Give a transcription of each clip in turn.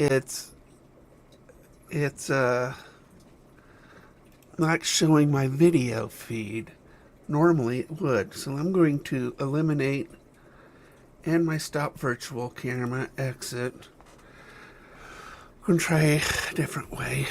it's it's not showing my video feed. Normally it would. So I'm going to eliminate and my stop virtual camera exit. I'm going to try a different way.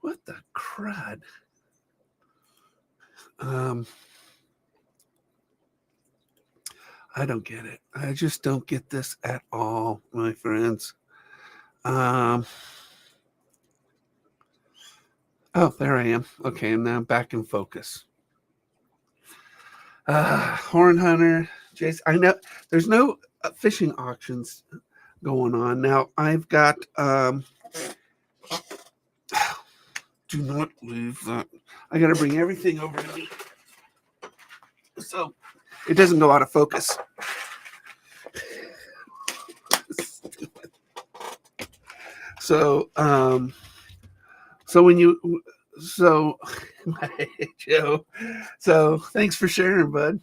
What the crud? I don't get it. I just don't get this at all, my friends. Oh, there I am. Okay, now I'm back in focus. Horn Hunter, Jason. I know there's no fishing auctions going on now. I've got. Do not leave that. I got to bring everything over to me so it doesn't go out of focus. So, so when you, so, Joe, so thanks for sharing, bud.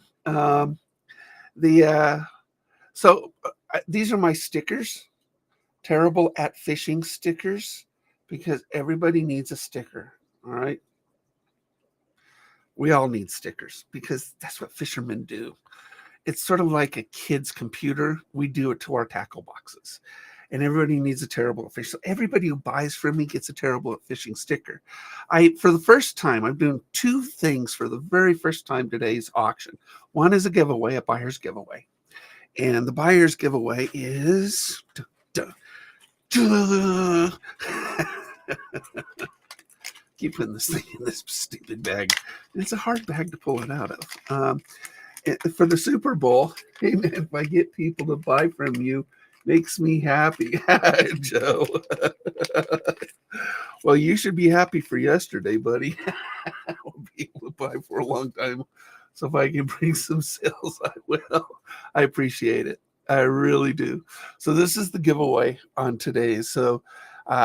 The so these are my stickers. Terrible at fishing stickers, because everybody needs a sticker. All right, we all need stickers because that's what fishermen do. It's sort of like a kid's computer. We do it to our tackle boxes. And everybody needs a terrible at fishing. So everybody who buys from me gets a terrible at fishing sticker. For the first time, I'm doing two things for the very first time today's auction. One is a giveaway, a buyer's giveaway. And the buyer's giveaway is keep putting this thing in this stupid bag. It's a hard bag to pull it out of. For the Super Bowl, amen, if I get people to buy from you, makes me happy. Joe. Well, you should be happy for yesterday, buddy. I won't be able to buy for a long time. So if I can bring some sales, I will. I appreciate it. I really do. So this is the giveaway on today. So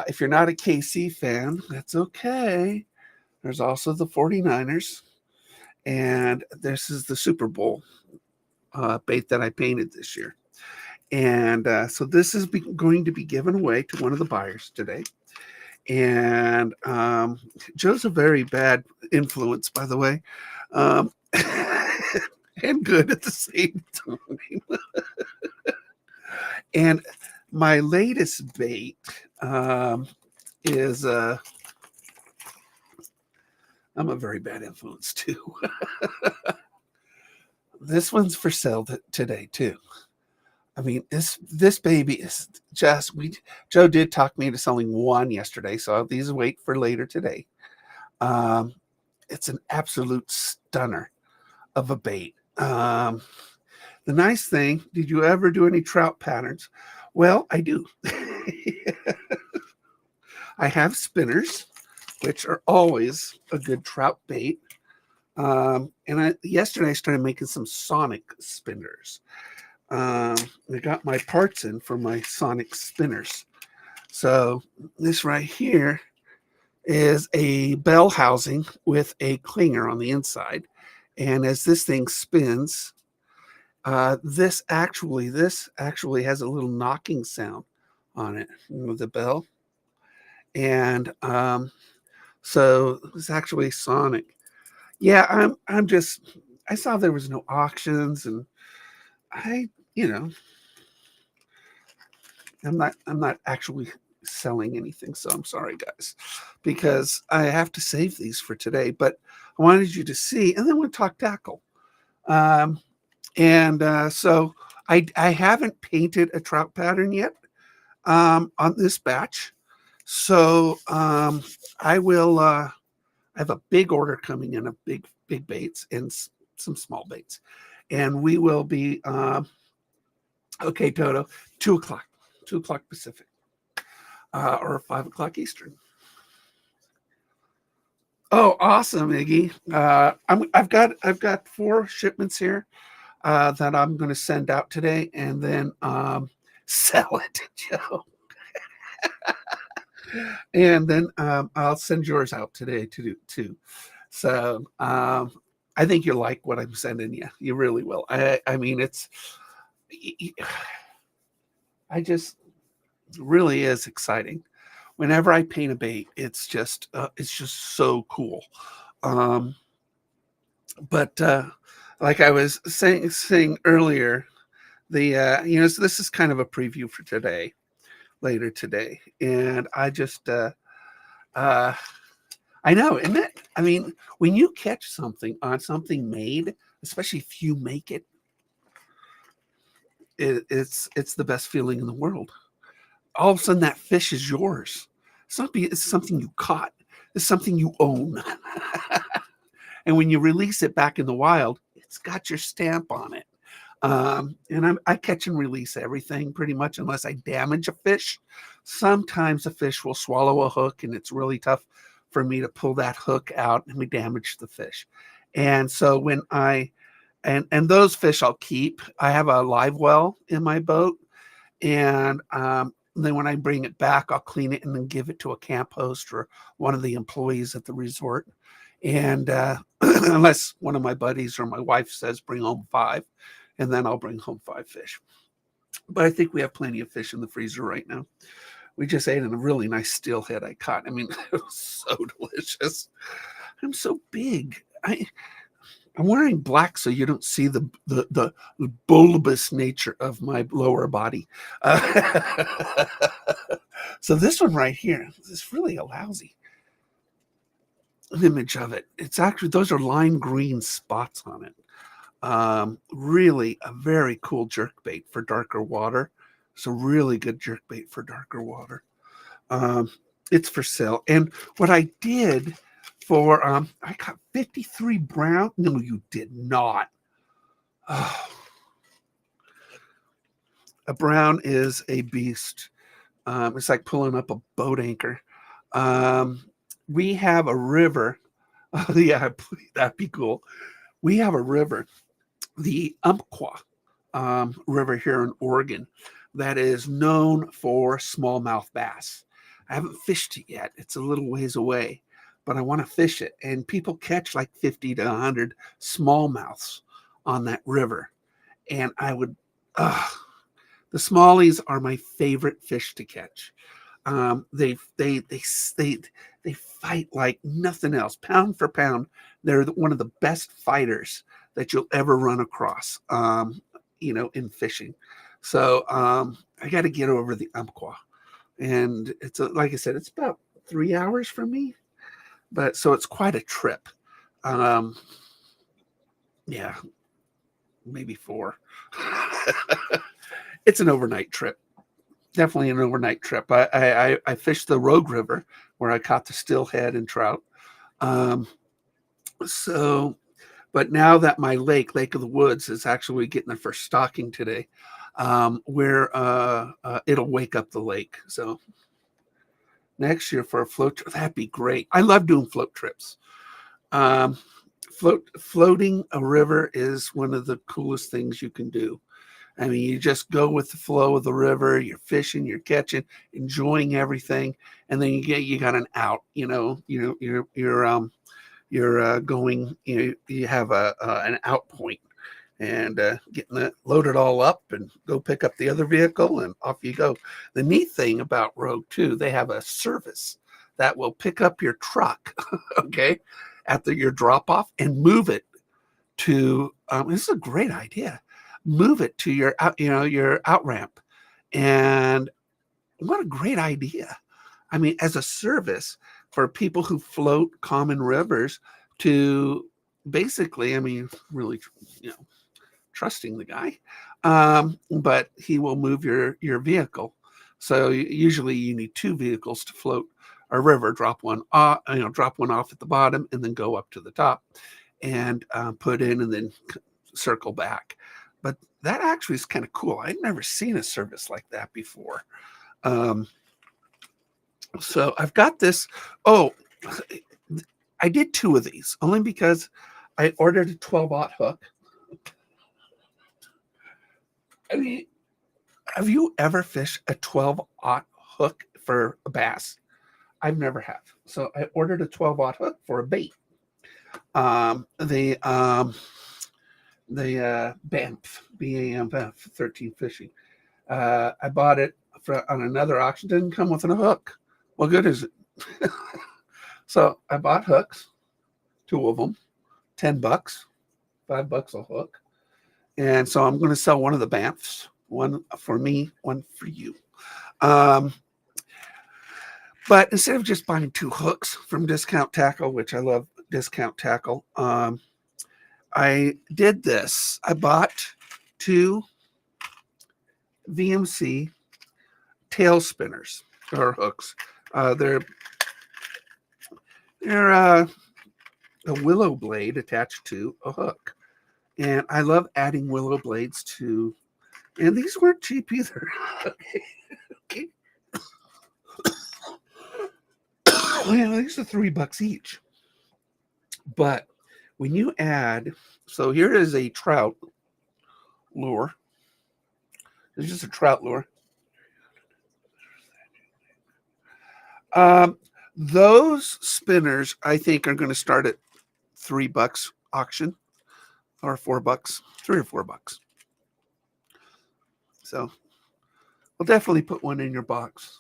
if you're not a KC fan, that's okay. There's also the 49ers. And this is the Super Bowl bait that I painted this year. And so this is going to be given away to one of the buyers today. And Joe's a very bad influence, by the way, and good at the same time. And my latest bait is I'm a very bad influence too. This one's for sale today too. I mean, this baby is just Joe did talk me into selling one yesterday, so these wait for later today. It's an absolute stunner of a bait. The nice thing, did you ever do any trout patterns? Well, I do. I have spinners, which are always a good trout bait. Yesterday I started making some sonic spinners. I got my parts in for my sonic spinners. So this right here is a bell housing with a clinger on the inside. And as this thing spins, this actually has a little knocking sound on it with the bell. And so it's actually sonic. Yeah, I saw there was no auctions, and I'm not actually selling anything, so I'm sorry, guys, because I have to save these for today. But I wanted you to see, and then we'll talk tackle. So I haven't painted a trout pattern yet on this batch. So I will. I have a big order coming in of big baits and some small baits, and we will be okay, Toto, 2:00, 2:00 Pacific, or 5:00 Eastern. Oh, awesome, Iggy. I've got 4 shipments here that I'm going to send out today, and then sell it, Joe. And then I'll send yours out today to do too. So I think you'll like what I'm sending you. You really will. I mean, I just really is exciting. Whenever I paint a bait, it's just so cool. But like I was saying earlier, so this is kind of a preview for today. later today. And I just, I know, isn't it? I mean, when you catch something on something made, especially if you make it, it's the best feeling in the world. All of a sudden, that fish is yours. It's something you caught. It's something you own. And when you release it back in the wild, it's got your stamp on it. And I catch and release everything pretty much unless I damage a fish. Sometimes a fish will swallow a hook, and it's really tough for me to pull that hook out and we damage the fish. And so when and those fish I'll keep. I have a live well in my boat, and then when I bring it back, I'll clean it and then give it to a camp host or one of the employees at the resort. And unless one of my buddies or my wife says bring home 5, and then I'll bring home 5 fish. But I think we have plenty of fish in the freezer right now. We just ate a really nice steelhead I caught. I mean, it was so delicious. I'm so big. I'm wearing black so you don't see the bulbous nature of my lower body. So this one right here is really a lousy image of it. It's actually, those are lime green spots on it. Really a very cool jerkbait for darker water. It's a really good jerkbait for darker water. It's for sale. And what I did for, I got 53 brown. No, you did not. Oh. A brown is a beast. It's like pulling up a boat anchor. We have a river. Oh, yeah, that'd be cool. We have a river, the Umpqua River here in Oregon, that is known for smallmouth bass. I haven't fished it yet. It's a little ways away, but I want to fish it. And people catch like 50 to 100 smallmouths on that river. And I would, the smallies are my favorite fish to catch. They fight like nothing else. Pound for pound, they're one of the best fighters that you'll ever run across, in fishing. So I got to get over the Umpqua. And it's like I said, it's about 3 hours from me, but so it's quite a trip. Yeah, maybe 4. It's an overnight trip. Definitely an overnight trip. I fished the Rogue River where I caught the steelhead and trout. But now that my Lake of the Woods is actually getting their first stocking today, where it'll wake up the lake. So next year for a float trip, that'd be great. I love doing float trips. Floating a river is one of the coolest things you can do. I mean, you just go with the flow of the river. You're fishing, you're catching, enjoying everything, and then you got an out. You're going. You have an out point, and getting it loaded all up and go pick up the other vehicle and off you go. The neat thing about Rogue too, they have a service that will pick up your truck, okay, at your drop off and move it to. This is a great idea. Move it to your out ramp. And what a great idea. I mean, as a service for people who float common rivers to basically, I mean, really, trusting the guy. But he will move your vehicle. So usually you need 2 vehicles to float a river, drop one off at the bottom and then go up to the top and put in and then circle back. But that actually is kind of cool. I'd never seen a service like that before. So I've got this. Oh, I did 2 of these only because I ordered a 12-aught hook. I mean, have you ever fished a 12-aught hook for a bass? I've never have. So I ordered a 12-aught hook for a bait. The Banff, BAMF 13 Fishing. I bought it on another auction. Didn't come with a hook. What good is it? So I bought hooks, 2 of them, $10, $5 a hook. And so I'm going to sell one of the Banffs, one for me, one for you. Um, but instead of just buying 2 hooks from Discount Tackle, which I love Discount Tackle, I did this. I bought 2 VMC tail spinners or hooks. They're a willow blade attached to a hook. And I love adding willow blades to, and these weren't cheap either. Okay. Well, these are $3 each. But when you add, so here is a trout lure. It's just a trout lure. Those spinners, I think, are going to start at $3 auction, or $4, $3 or $4. So we'll definitely put one in your box.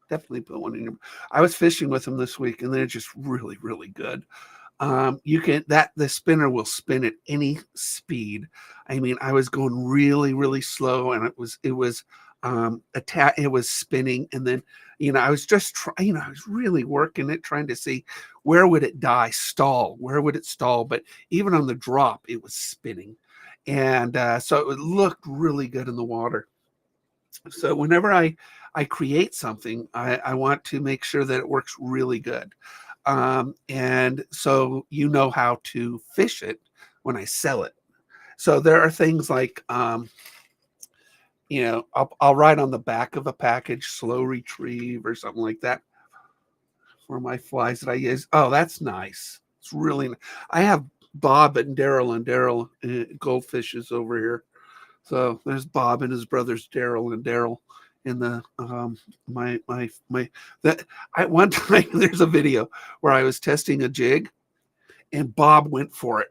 Definitely put one in your. I was fishing with them this week, and they're just really, really good. You can the spinner will spin at any speed. I mean, I was going really, really slow, and it was it was spinning, and then I was just trying. I was really working it, trying to see where would it stall, where would it stall. But even on the drop, it was spinning, and so it looked really good in the water. So whenever I create something, I want to make sure that it works really good. And so how to fish it when I sell it. So there are things like, I'll write on the back of a package, slow retrieve or something like that for my flies that I use. Oh, that's nice. It's really nice. I have Bob and Daryl goldfishes over here. So there's Bob and his brothers Daryl in the one time there's a video where I was testing a jig and Bob went for it.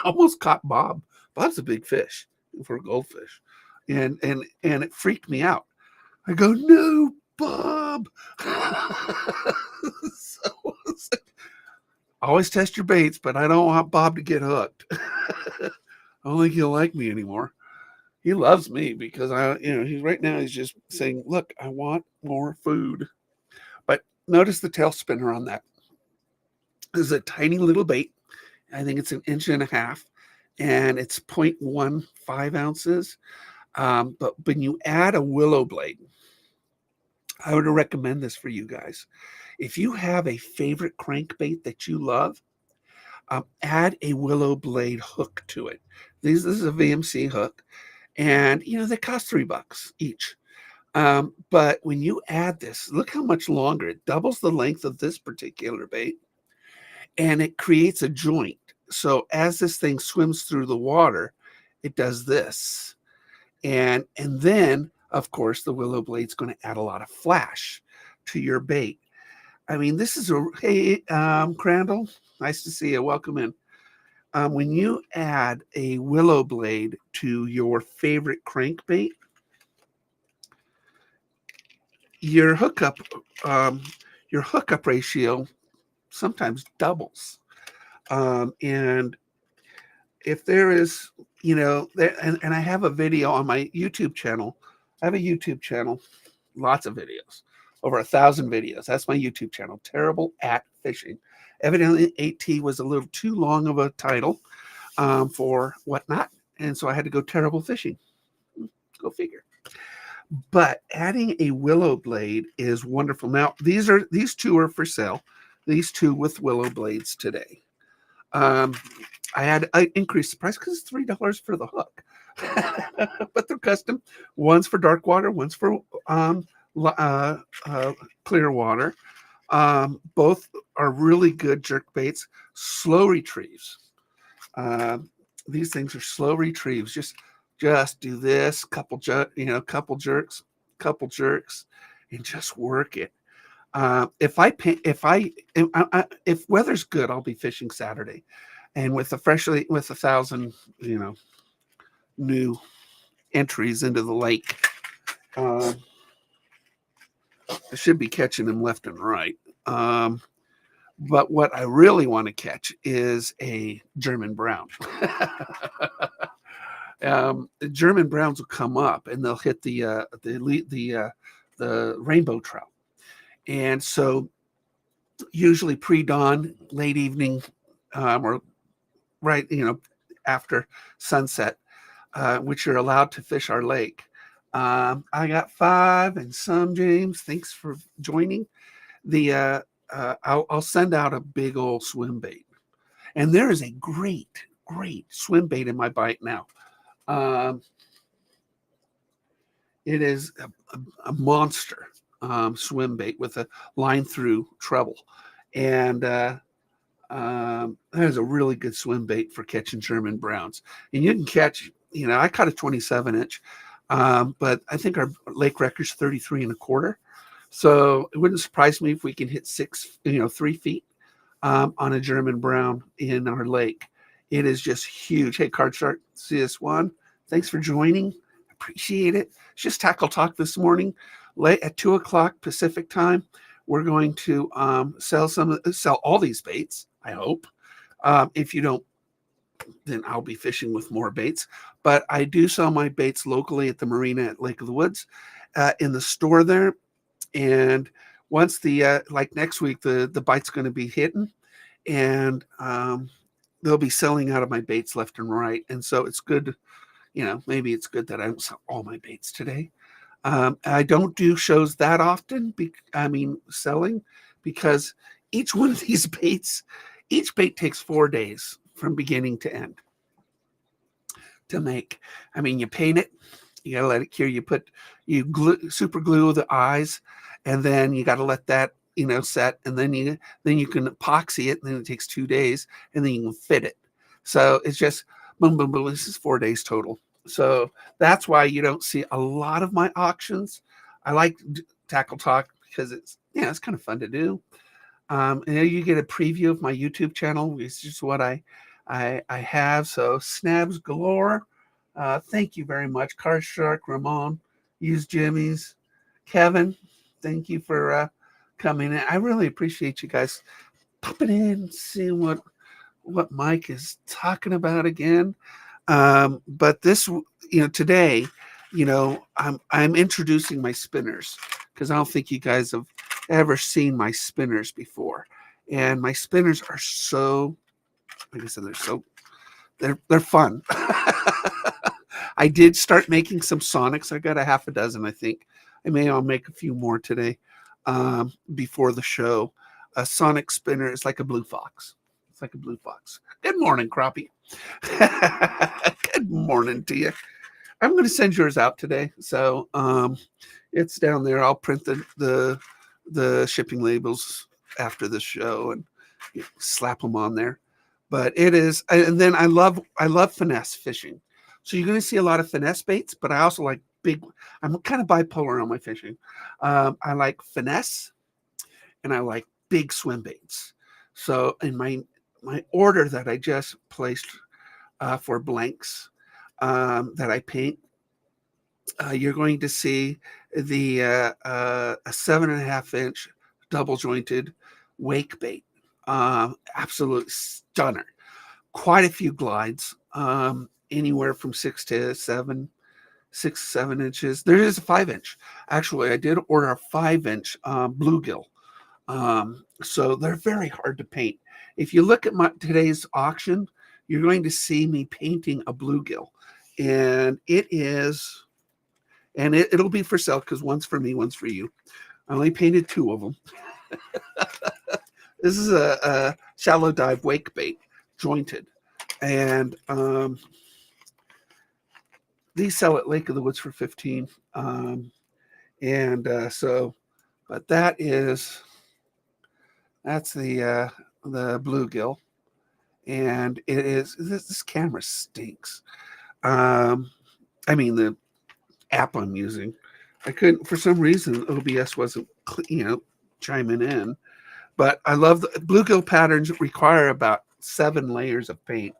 Almost caught Bob. Bob's a big fish for a goldfish. And it freaked me out. I go, no, Bob. So always test your baits, but I don't want Bob to get hooked. I don't think he'll like me anymore. He loves me because he's right now he's just saying, look, I want more food. But notice the tail spinner on that. This is a tiny little bait. I think it's 1.5 inches, and it's 0.15 ounces. But when you add a willow blade, I would recommend this for you guys. If you have a favorite crankbait that you love, add a willow blade hook to it. This is a VMC hook. And, they cost $3 each. But when you add this, look how much longer. It doubles the length of this particular bait, and it creates a joint. So as this thing swims through the water, it does this. And then, of course, the willow blade's going to add a lot of flash to your bait. I mean, this is hey, Crandall, nice to see you. Welcome in. When you add a willow blade to your favorite crankbait, your hookup ratio sometimes doubles. And if there is, and I have a video on my YouTube channel. I have a YouTube channel, lots of videos, over 1,000 videos. That's my YouTube channel, Terrible at Fishing. Evidently, AT was a little too long of a title for whatnot, and so I had to go Terrible Fishing. Go figure. But adding a willow blade is wonderful. Now, these 2 are for sale. These 2 with willow blades today. I increased the price because it's $3 for the hook, but they're custom. One's for dark water, one's for clear water. Both are really good jerk baits, slow retrieves. These things are slow retrieves. Just do this, couple jerks, and just work it. If weather's good, I'll be fishing Saturday, and with 1,000, new entries into the lake, I should be catching them left and right. But what I really want to catch is a German brown. The German browns will come up and they'll hit the the rainbow trout. And so usually pre-dawn, late evening, or right, after sunset, which you're allowed to fish our lake. I got 5 and some, James. Thanks for joining. I'll send out a big old swim bait. And there is a great, great swim bait in my bite now. It is a monster swim bait with a line through treble. And that is a really good swim bait for catching German browns. And you can catch, I caught a 27-inch, but I think our lake record's 33 and a quarter. So it wouldn't surprise me if we can hit 3 feet on a German brown in our lake. It is just huge. Hey, Card Shark, CS1, thanks for joining. Appreciate it. It's just Tackle Talk this morning. Late at 2 o'clock Pacific time, we're going to sell all these baits, I hope. If you don't, then I'll be fishing with more baits. But I do sell my baits locally at the marina at Lake of the Woods, in the store there. And once like next week, the bite's going to be hitting, and they'll be selling out of my baits left and right. And so it's good, maybe it's good that I don't sell all my baits today. I don't do shows that often, selling, because each one of these baits, each bait takes 4 days from beginning to end to make. You paint it, you gotta let it cure. You super glue the eyes, and then you gotta let that set, and then you can epoxy it, and then it takes 2 days, and then you can fit it. So it's just boom, boom, boom. This is 4 days total. So that's why you don't see a lot of my auctions. I like Tackle Talk because it's kind of fun to do. And you get a preview of my YouTube channel. It's just what I have. So Snabs galore. Thank you very much. Car Shark, Ramon, Use Jimmy's, Kevin. Thank you for coming in. I really appreciate you guys popping in, seeing what Mike is talking about again. But this, today, I'm introducing my spinners, because I don't think you guys have ever seen my spinners before. And my spinners are so, like I said, they're fun. I did start making some Sonics. I got a half a dozen, I think. I'll make a few more today, before the show. A Sonic spinner is like a blue fox. It's like a blue fox. Good morning, Crappie. Good morning to you. I'm going to send yours out today. So it's down there. I'll print the shipping labels after the show and slap them on there. But it is, and then I love finesse fishing. So you're going to see a lot of finesse baits, but I also like I'm kind of bipolar on my fishing. I like finesse, and I like big swim baits. So in my order that I just placed for blanks that I paint, you're going to see the a 7.5-inch double jointed wake bait. Absolute stunner. Quite a few glides, anywhere from 6 to 7 inches. There is a 5-inch. Actually, I did order a 5-inch bluegill. So they're very hard to paint. If you look at today's auction, you're going to see me painting a bluegill, and it'll be for sale, because one's for me, one's for you. I only painted 2 of them. This is a shallow dive wake bait, jointed, and these sell at Lake of the Woods for $15. But that's the bluegill, and it is, this camera stinks. The app I'm using, I couldn't, for some reason, OBS wasn't, chiming in. But I love the bluegill patterns require about 7 layers of paint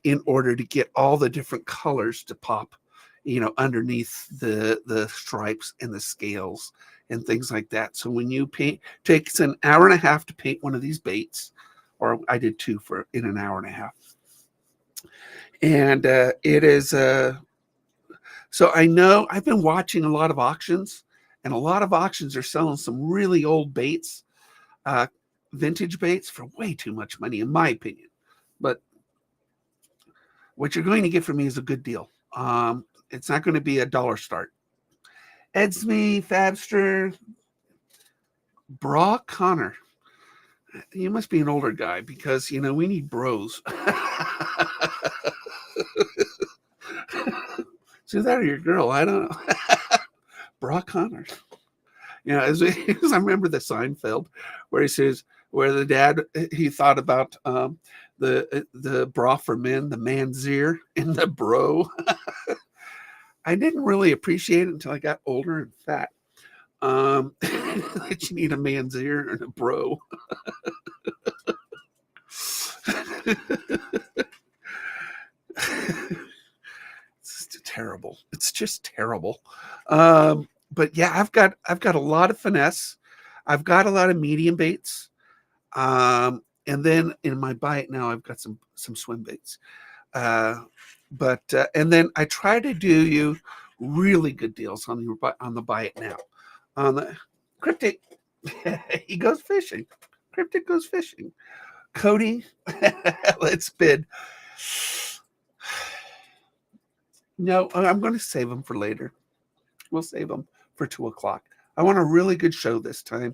in order to get all the different colors to pop, underneath the stripes and the scales and things like that. So when you paint, takes an hour and a half to paint one of these baits, or I did 2 in an hour and a half. And it is, so I know I've been watching a lot of auctions, And a lot of auctions are selling some really old baits, vintage baits, for way too much money, in my opinion. But what you're going to get from me is a good deal. It's not going to be a dollar start. Edsme, Fabster, Bra Connor. You must be an older guy because, we need bros. So that or your girl, I don't know. Bra Connor. As I remember the Seinfeld where he says, where the dad, he thought about the bra for men, the man's-ear, and the bro. I didn't really appreciate it until I got older and fat. That you need a man's ear and a bro. It's just terrible. It's just terrible. But yeah, I've got a lot of finesse. I've got a lot of medium baits. And then in my bite now, I've got some swim baits. And then I try to do you really good deals on the bite now. On the Cryptic, he goes fishing. Cryptic goes fishing. Cody, let's bid. No, I'm going to save them for later. We'll save them for 2:00. I want a really good show this time,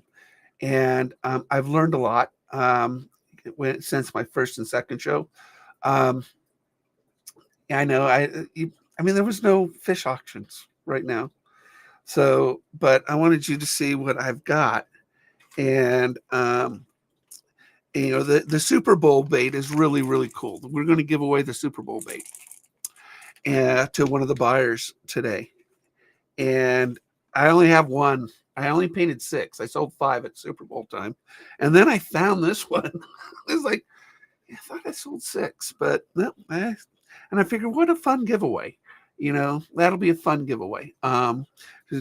and I've learned a lot since my first and second show. I know. I mean, there was no fish auctions right now. So, but I wanted you to see what I've got. And, the Super Bowl bait is really, really cool. We're going to give away the Super Bowl bait to one of the buyers today. And I only have one. I only painted 6. I sold 5 at Super Bowl time. And then I found this one. It's like, I thought I sold 6, but no. And I figured, what a fun giveaway. That'll be a fun giveaway.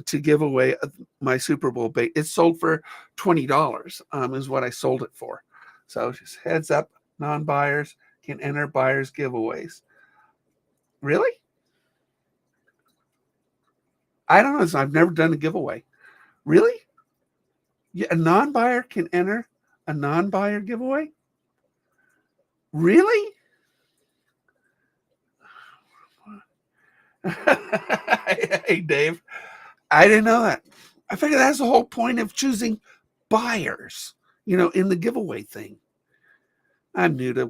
To give away my Super Bowl bait. It's sold for $20, is what I sold it for. So just heads up, non-buyers can enter buyers giveaways. Really? I don't know. I've never done a giveaway. Really? Yeah, a non-buyer can enter a non-buyer giveaway? Really? Hey, Dave. I didn't know that. I figured that's the whole point of choosing buyers, in the giveaway thing. I'm new to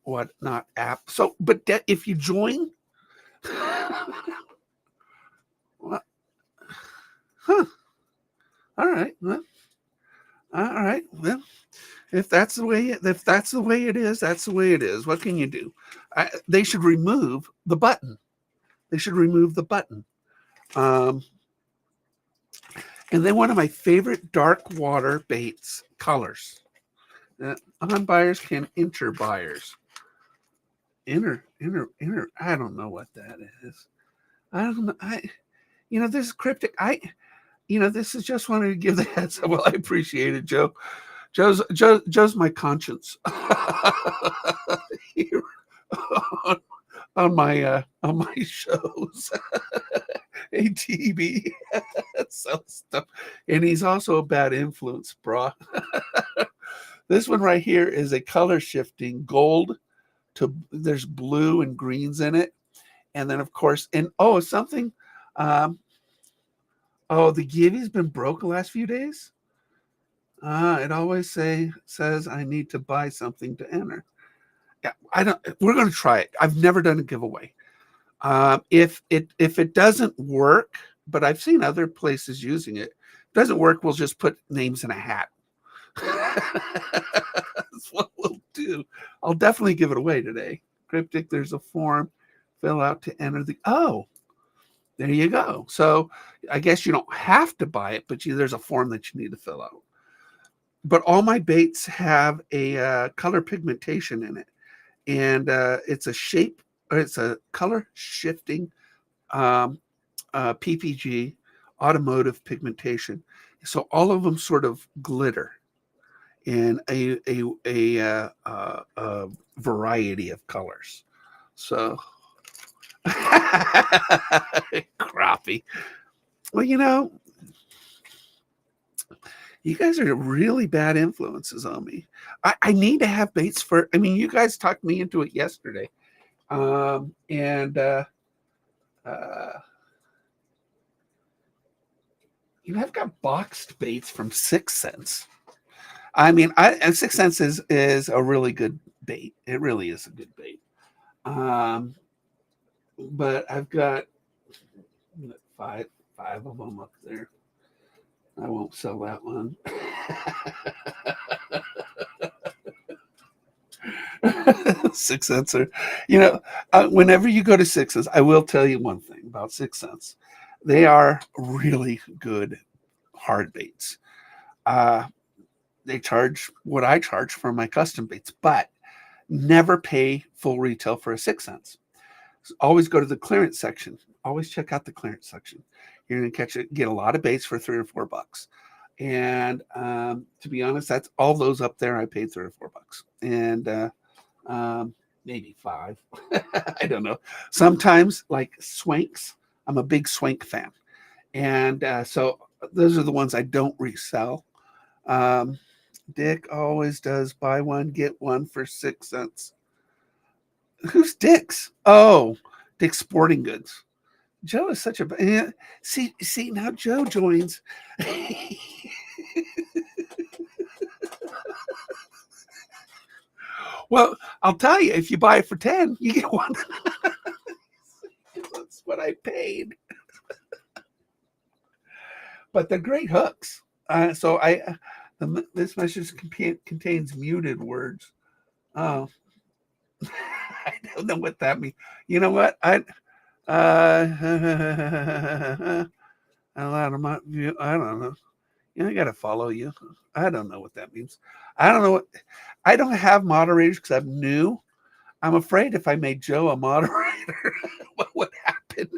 Whatnot app. So, but if you join, well, huh? All right. Well, all right. Well, if that's the way it is, that's the way it is. What can you do? They should remove the button. And then one of my favorite dark water baits, colors. Non-buyers can enter buyers. Enter. I don't know what that is. I don't know. This is cryptic. This is just wanted to give the heads up. Well, I appreciate it, Joe. Joe's my conscience. Here on my shows. ATB. So stuff. And he's also a bad influence, brah. This one right here is a color shifting gold to, there's blue and greens in it. And then of course, something, the Givi's been broke the last few days. It always says I need to buy something to enter. Yeah, we're going to try it. I've never done a giveaway. If it doesn't work, but I've seen other places using it, doesn't work, we'll just put names in a hat. That's what we'll do. I'll definitely give it away today. Cryptic, there's a form, fill out to enter there you go. So I guess you don't have to buy it, but there's a form that you need to fill out. But all my baits have a color pigmentation in it. And it's a color shifting PPG, automotive pigmentation. So all of them sort of glitter in a variety of colors. So crappie. Well, You guys are really bad influences on me. I need to have baits for. I mean, you guys talked me into it yesterday, and uh, I've got boxed baits from 6 cents. I mean, and 6 cents is a really good bait. It really is a good bait. Um, but I've got five of them up there. I won't sell that one. 6 cents are, whenever you go to Sixes, I will tell you one thing about 6 cents. They are really good hard baits. They charge what I charge for my custom baits, but never pay full retail for a 6 cents. So always go to the clearance section. Always check out the clearance section. You're going to get a lot of baits for $3 or $4. And to be honest, that's all those up there. I paid $3 or $4, and maybe $5. I don't know. Sometimes like Swanks, I'm a big Swank fan, and so those are the ones I don't resell. Dick always does buy one get one for 6 cents. Who's Dick's? Oh, Dick's Sporting Goods. Joe is such a see now Joe joins. Well, I'll tell you, if you buy it for 10, you get one. That's what I paid. But they're great hooks. So this message contains muted words. Oh, I don't know what that means. You know what? A lot of my view. I don't know. I gotta follow you. I don't know what that means. I don't know what. I don't have moderators because I'm new. I'm afraid if I made Joe a moderator, what would happen?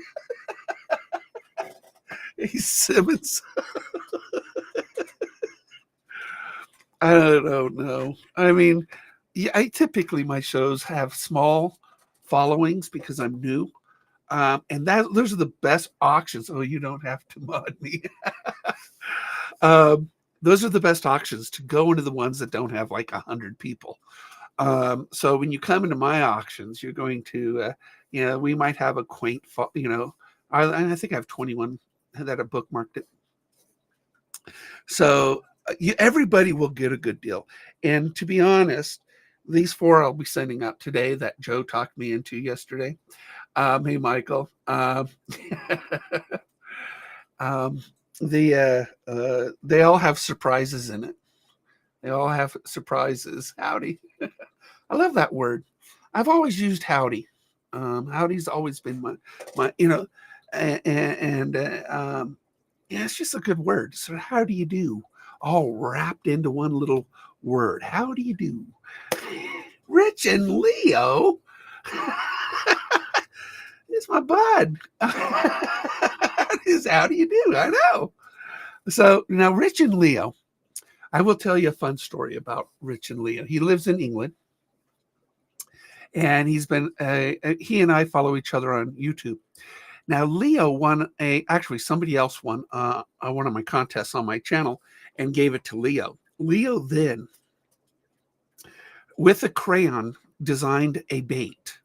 He's Simmons. I don't know. I mean, I typically my shows have small followings because I'm new. And those are the best auctions. Oh, you don't have to mod me. Those are the best auctions to go into the ones that don't have like 100 people. So when you come into my auctions, you're going to, we might have a quaint, I think I have 21 that have bookmarked it. So everybody will get a good deal. And to be honest, these 4 I'll be sending out today that Joe talked me into yesterday. Hey, Michael. They all have surprises in it. They all have surprises. Howdy. I love that word. I've always used howdy. Howdy's always been my it's just a good word. So how do you do? All wrapped into one little word. How do you do? Rich and Leo. It's my bud. How do you do? I know. So now Rich and Leo, I will tell you a fun story about Rich and Leo. He lives in England, and he and I follow each other on YouTube. Now Leo actually somebody else won one of my contests on my channel and gave it to Leo. Leo then, with a crayon, designed a bait.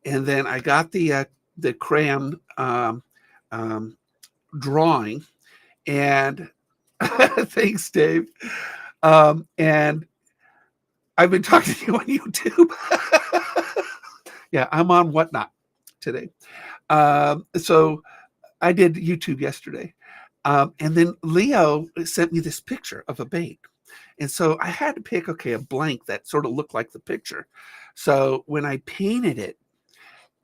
And then I got the crayon drawing, and thanks, Dave. And I've been talking to you on YouTube. Yeah, I'm on Whatnot today. So I did YouTube yesterday. And then Leo sent me this picture of a bait. And so I had to pick, a blank that sort of looked like the picture. So when I painted it,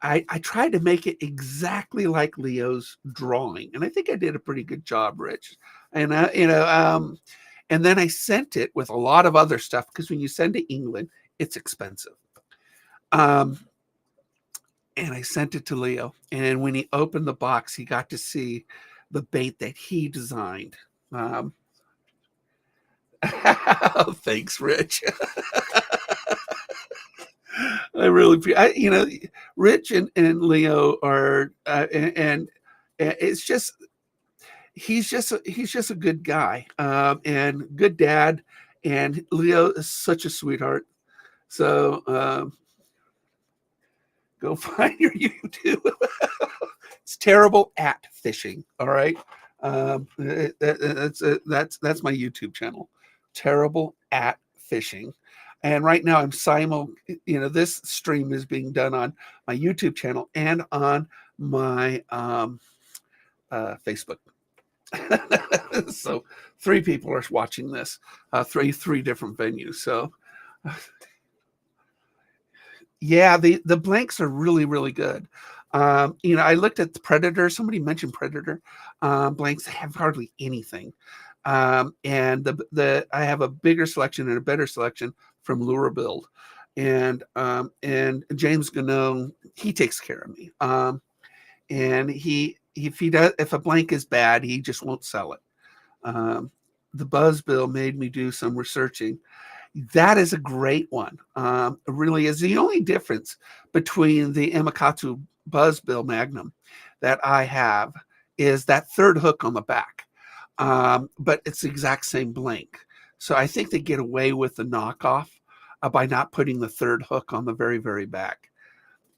I tried to make it exactly like Leo's drawing, and I think I did a pretty good job, Rich. And and then I sent it with a lot of other stuff because when you send to England, it's expensive. And I sent it to Leo, and when he opened the box, he got to see the bait that he designed. Thanks, Rich. I really, Rich and Leo are, and it's just, he's just a good guy, and good dad. And Leo is such a sweetheart. So go find your YouTube. It's terrible at fishing. All right, that's my YouTube channel. Terrible at fishing. And right now I'm this stream is being done on my YouTube channel and on my Facebook. So 3 people are watching this, three different venues. So yeah, the blanks are really, really good. I looked at the Predator. Somebody mentioned Predator. Blanks have hardly anything. And I have a bigger selection and a better selection from Lure Build. And James Gano, he takes care of me. And if a blank is bad, he just won't sell it. The Buzz Bill made me do some researching. That is a great one. It really is. The only difference between the Emakatsu Buzz Bill Magnum that I have is that third hook on the back. But it's the exact same blank. So I think they get away with the knockoff by not putting the third hook on the very, very back.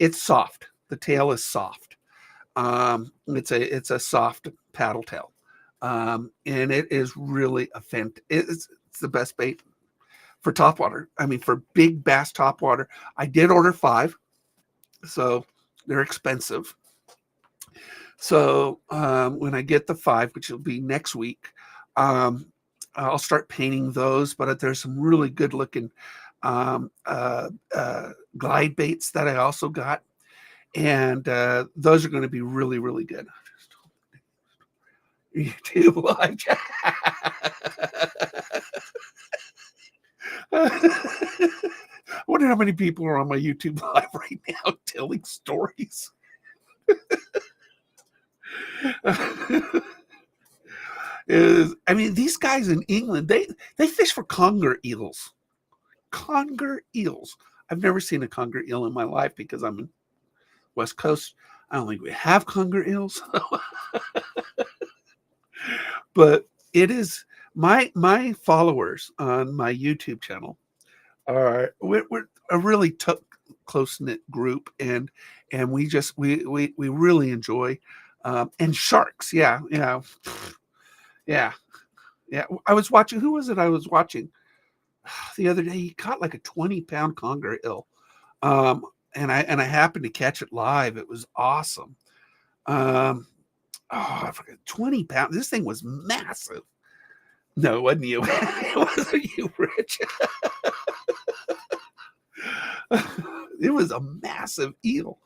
It's soft. The tail is soft. It's a soft paddle tail. And it is really it's the best bait for topwater. I mean, for big bass topwater. I did order 5, so they're expensive. So when I get the 5, which will be next week, I'll start painting those. But there's some really good looking glide baits that I also got. And those are going to be really, really good. YouTube live chat. I wonder how many people are on my YouTube live right now telling stories. These guys in England, they fish for conger eels. Conger eels. I've never seen a conger eel in my life because I'm in West Coast. I don't think we have conger eels. But it is my followers on my YouTube channel we're a really close-knit group, and we really enjoy and sharks. Yeah. I was watching, who was it I was watching the other day? He caught like a 20-pound conger eel. And I happened to catch it live. It was awesome. I forgot, 20 pounds. This thing was massive. No, it wasn't you. It wasn't you, Rich. It was a massive eel.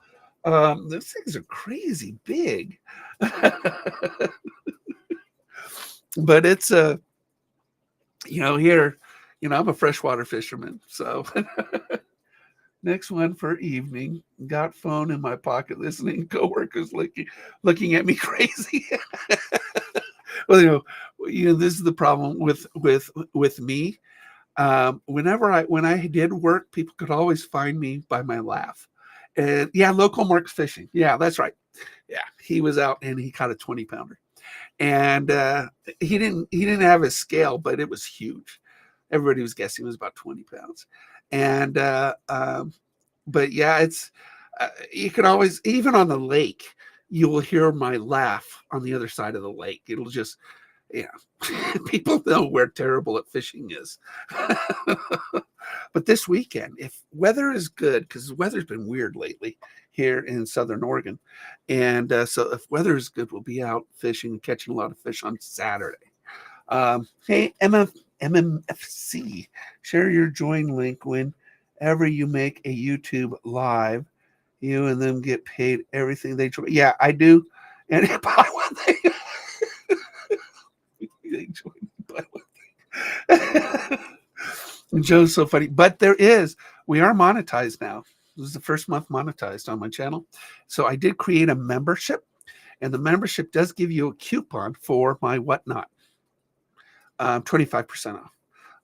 Those things are crazy big. But it's here, I'm a freshwater fisherman, so next one for evening. Got phone in my pocket, listening. Coworkers looking at me crazy. Well, this is the problem with me. When I did work, people could always find me by my laugh. And yeah, local Mark's fishing. Yeah, that's right. Yeah, he was out and he caught a 20-pounder, and he didn't have his scale, but it was huge. Everybody was guessing it was about 20 pounds. And but yeah, it's you can always, even on the lake, you will hear my laugh on the other side of the lake. It'll just, people know we're terrible at fishing is. But this weekend, if weather is good, because the weather's been weird lately here in Southern Oregon, and so if weather is good, we'll be out fishing and catching a lot of fish on Saturday. Hey, MMFC, share your join link whenever you make a YouTube live. You and them get paid everything they join. Yeah, I do. And buy one thing. They join, buy one thing. Joe's so funny. But we are monetized now. This is the first month monetized on my channel. So I did create a membership, and the membership does give you a coupon for my Whatnot. 25% off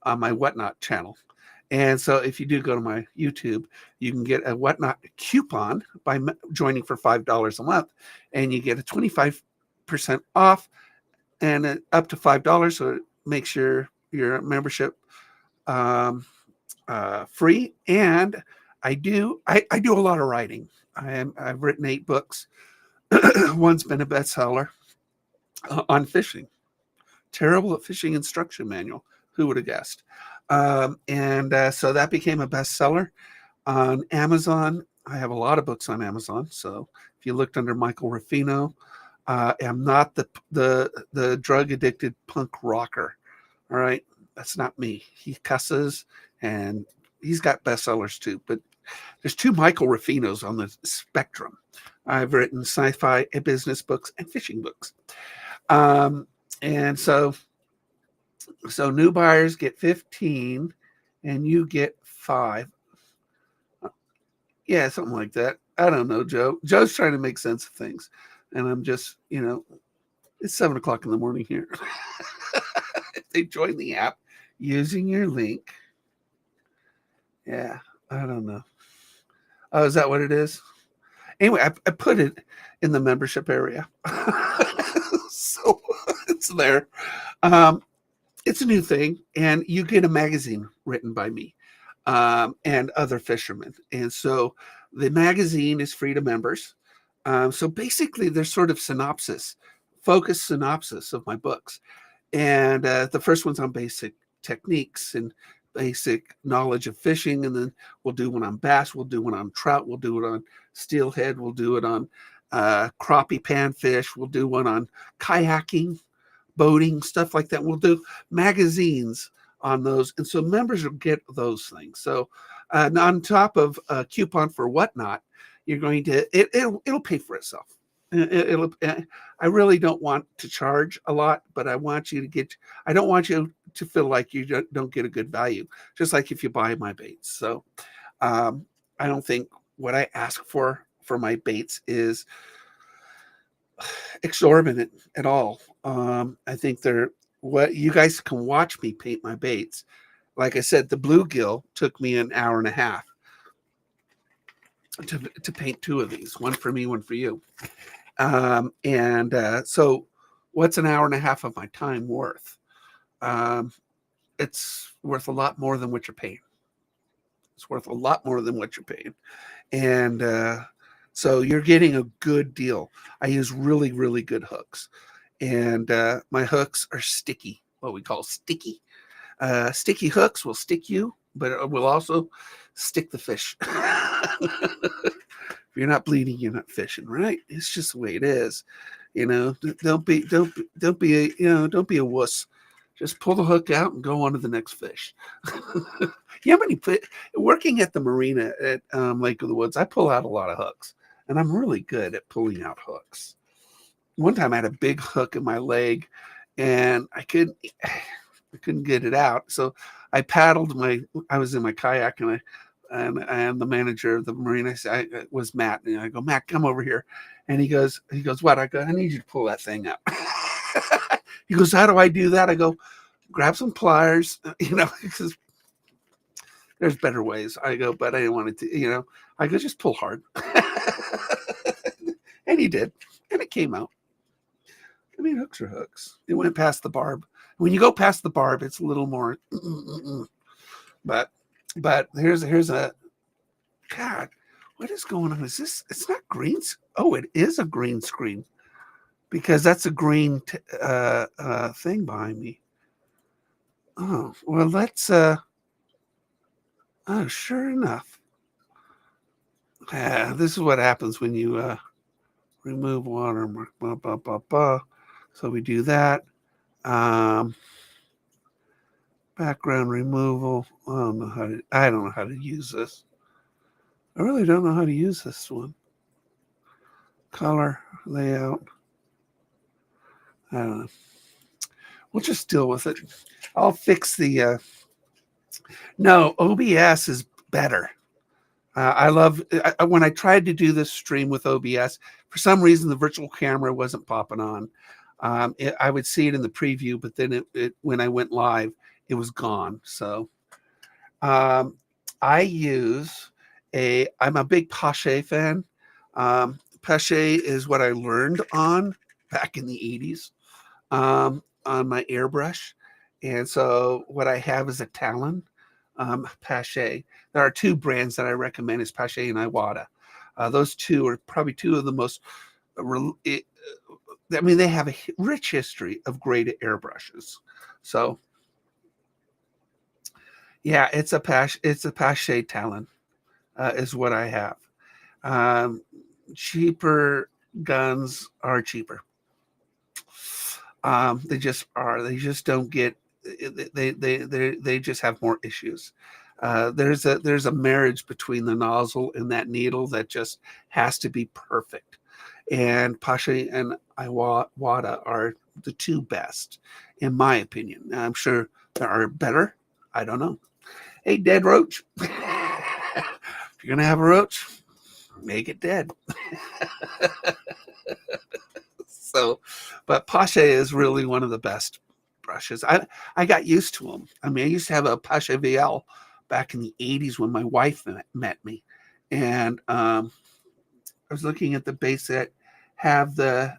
on my Whatnot channel. And so if you do go to my YouTube, you can get a Whatnot coupon by joining for $5 a month, and you get a 25% off and up to $5, so it makes your membership um, free. And I do a lot of writing. I've written 8 books. One's been a bestseller on fishing. Terrible at fishing instruction manual. Who would have guessed? And so that became a bestseller on Amazon. I have a lot of books on Amazon. So if you looked under Michael Ruffino, I'm not the drug addicted punk rocker. All right, that's not me. He cusses, and he's got bestsellers too. But there's 2 Michael Ruffinos on the spectrum. I've written sci-fi and business books and fishing books. And so new buyers get 15 and you get 5. Yeah, something like that. I don't know, Joe. Joe's trying to make sense of things. And I'm just, it's 7 o'clock in the morning here. If they join the app using your link. Yeah, I don't know. Oh, is that what it is? Anyway, I put it in the membership area. So it's there. It's a new thing, and you get a magazine written by me and other fishermen. And so the magazine is free to members. So basically, there's sort of focused synopsis of my books. And the first one's on basic techniques and basic knowledge of fishing. And then we'll do one on bass. We'll do one on trout. We'll do it on steelhead. We'll do it on crappie panfish. We'll do one on kayaking, boating, stuff like that. We'll do magazines on those. And so members will get those things. So on top of a coupon for Whatnot, you're going to, it'll pay for itself. I really don't want to charge a lot, but I don't want you to feel like you don't get a good value, just like if you buy my baits. So I don't think what I ask for my baits is exorbitant at all. I think what you guys can watch me paint my baits. Like I said, the bluegill took me an hour and a half to paint 2 of these, one for me, one for you. So what's an hour and a half of my time worth? It's worth a lot more than what you're paying. It's worth a lot more than what you're paying. And so you're getting a good deal. I use really, really good hooks. And my hooks are sticky, what we call sticky. Sticky hooks will stick you, but it will also stick the fish. If you're not bleeding, you're not fishing, right? It's just the way it is. Don't be a wuss. Just pull the hook out and go on to the next fish. Working at the marina at Lake of the Woods, I pull out a lot of hooks, and I'm really good at pulling out hooks. One time I had a big hook in my leg, and I couldn't get it out. So I was in my kayak, and I am the manager of the marina. I was Matt, and I go, Matt, come over here. And he goes, what? I go, I need you to pull that thing out. He goes, how do I do that? I go, grab some pliers, because there's better ways. I go, but I didn't want it to, I go, just pull hard. And he did. And it came out. I mean, hooks are hooks. It went past the barb. When you go past the barb, it's a little more, but here's a, God, what is going on? Is this, it's not green. Oh, it is a green screen, because that's a green thing behind me. Oh, well, let's, oh, sure enough. This is what happens when you remove watermark, blah, blah, blah, blah. So we do that. Background removal. I don't know how to use this. I really don't know how to use this one. Color, layout. I don't know. We'll just deal with it. I'll fix the... No, OBS is better. I love... when I tried to do this stream with OBS, for some reason the virtual camera wasn't popping on. I would see it in the preview, but then when I went live, it was gone. So I'm a big Pache fan. Pache is what I learned on back in the 80s. on my airbrush. And so what I have is a Talon Pache. There are two brands that I recommend, is Pache and Iwata. Those two are probably two of the most, I mean, they have a rich history of great airbrushes. So yeah, it's a Pache Talon is what I have. Cheaper guns are cheaper. They just are. They just don't get. They just have more issues. There's a marriage between the nozzle and that needle that just has to be perfect. And Pache and Iwata are the two best, in my opinion. Now, I'm sure there are better. I don't know. Hey, dead roach. If you're gonna have a roach, make it dead. So, but Pache is really one of the best brushes. I got used to them. I mean, I used to have a Pache VL back in the 80s when my wife met me. And I was looking at the base that have the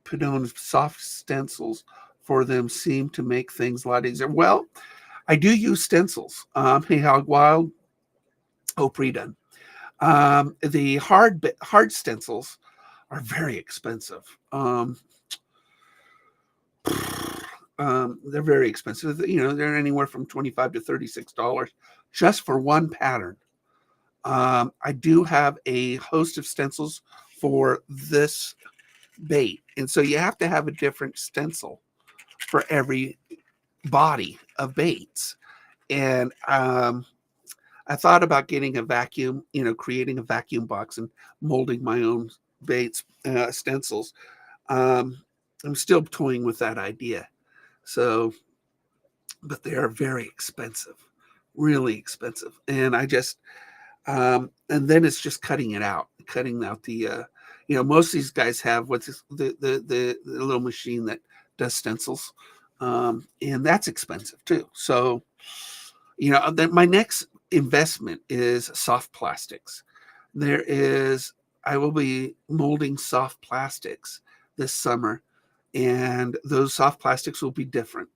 Pidone soft stencils for them, seem to make things a lot easier. Well, I do use stencils. Hey Hog Wild, Hope Redone. The hard stencils are very expensive. They're very expensive. You know, they're anywhere from $25 to $36 just for one pattern. I do have a host of stencils for this bait, and so you have to have a different stencil for every body of baits. And I thought about getting a vacuum, you know, creating a vacuum box and molding my own baits stencils. I'm still toying with that idea. So, but they are very expensive, really expensive. And I just, and then it's just cutting out the, you know, most of these guys have what's the little machine that does stencils. And that's expensive too. So, you know, then my next investment is soft plastics. I will be molding soft plastics this summer, and those soft plastics will be different.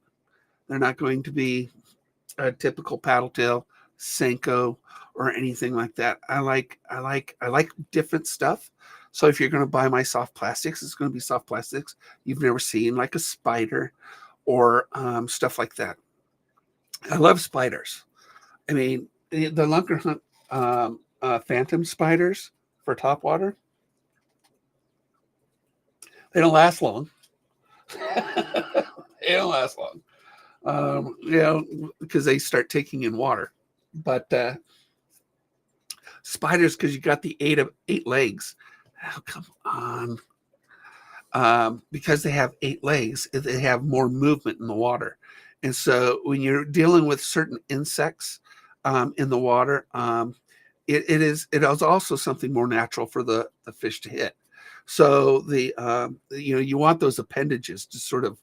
They're not going to be a typical paddle tail, Senko, or anything like that. I like different stuff. So if you're going to buy my soft plastics, it's going to be soft plastics you've never seen, like a spider or stuff like that. I love spiders. I mean, the Lunker Hunt Phantom spiders for topwater, they don't last long. They don't last long. You know, because they start taking in water. But spiders, because you got the eight legs. Oh, come on. Because they have 8 legs, they have more movement in the water. And so when you're dealing with certain insects in the water, it is also something more natural for the fish to hit. So you know, you want those appendages to sort of,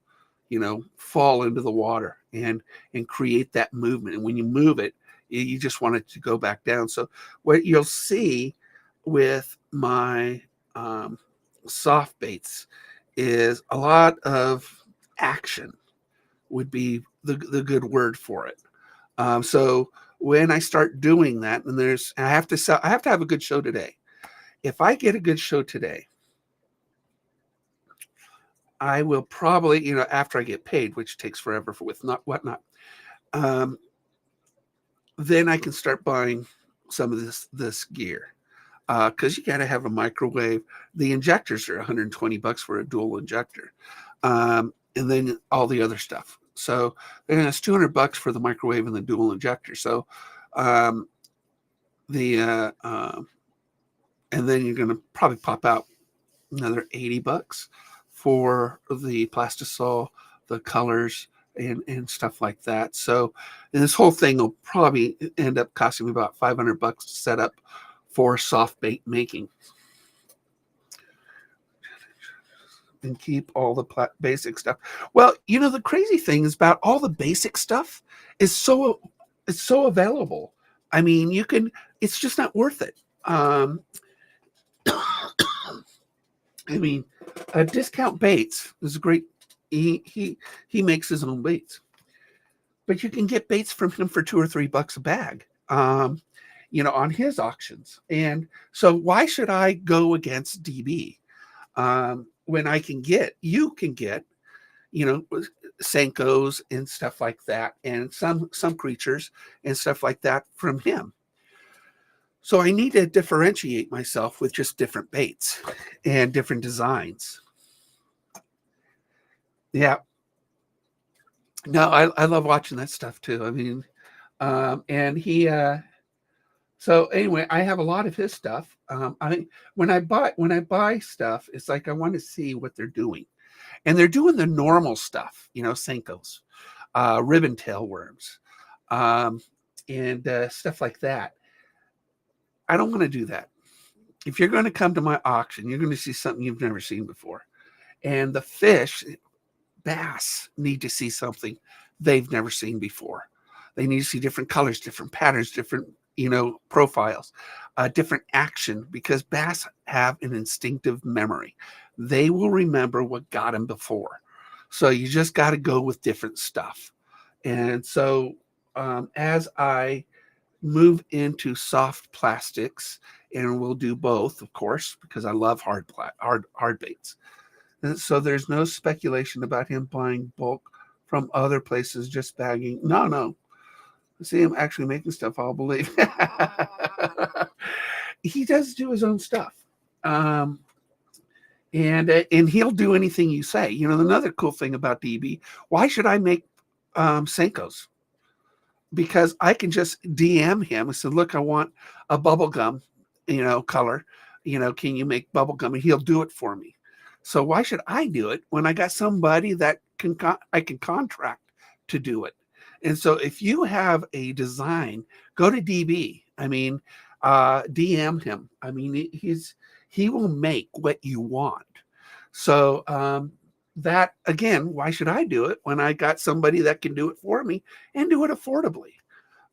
you know, fall into the water and create that movement. And when you move it, you just want it to go back down. So what you'll see with my soft baits is a lot of action would be the good word for it. So when I start doing that, and I have to have a good show today. If I get a good show today, I will probably, you know, after I get paid, which takes forever with whatnot, then I can start buying some of this gear. Because you got to have a microwave. The injectors are $120 for a dual injector, and then all the other stuff. So then it's $200 for the microwave and the dual injector. So and then you're going to probably pop out another $80 for the Plastisol, the colors, and stuff like that. So and this whole thing will probably end up costing me about $500 to set up for soft bait making, and keep all the basic stuff. Well, you know, the crazy thing is about all the basic stuff is so available. I mean, it's just not worth it. I mean, Discount Baits is a great He makes his own baits, but you can get baits from him for $2 or $3 a bag. On his auctions. And so why should I go against DB when you can get, Senkos and stuff like that, and some creatures and stuff like that from him. So I need to differentiate myself with just different baits and different designs. Yeah. No, I love watching that stuff too. I mean, and he, so anyway, I have a lot of his stuff. When I buy stuff, it's like I want to see what they're doing, and they're doing the normal stuff, Senkos, ribbon tail worms, and stuff like that. I don't want to do that. If you're going to come to my auction, you're going to see something you've never seen before, and the fish, bass, need to see something they've never seen before. They need to see different colors, different patterns, different profiles, different action, because bass have an instinctive memory. They will remember what got them before. So you just got to go with different stuff. And so as I move into soft plastics, and we'll do both, of course, because I love hard baits. And so there's no speculation about him buying bulk from other places, just bagging. No. See him actually making stuff, I'll believe. He does do his own stuff. And he'll do anything you say. Another cool thing about DB, why should I make Senkos? Because I can just DM him and say, look, I want a bubblegum, color. Can you make bubblegum? And he'll do it for me. So why should I do it when I got somebody that I can contract to do it? And so if you have a design, go to DB. I mean, DM him. I mean, he will make what you want. So that, again, why should I do it when I got somebody that can do it for me and do it affordably?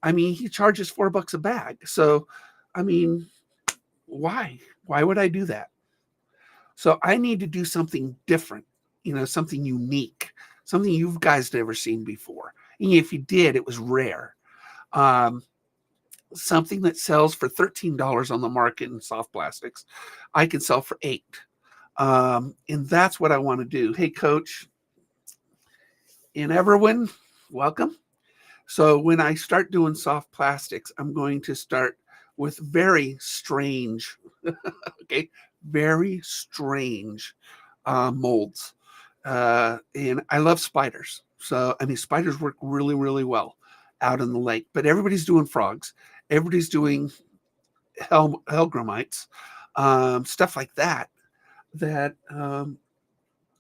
I mean, he charges $4 a bag. So, I mean, why? Why would I do that? So I need to do something different, something unique, something you guys never seen before. And if you did, it was rare. Something that sells for $13 on the market in soft plastics, I can sell for $8. And that's what I want to do. Hey, Coach in Everwin, welcome. So when I start doing soft plastics, I'm going to start with very strange, very strange molds. And I love spiders. So, I mean, spiders work really, really well out in the lake, but everybody's doing frogs. Everybody's doing hellgrammites, stuff like that,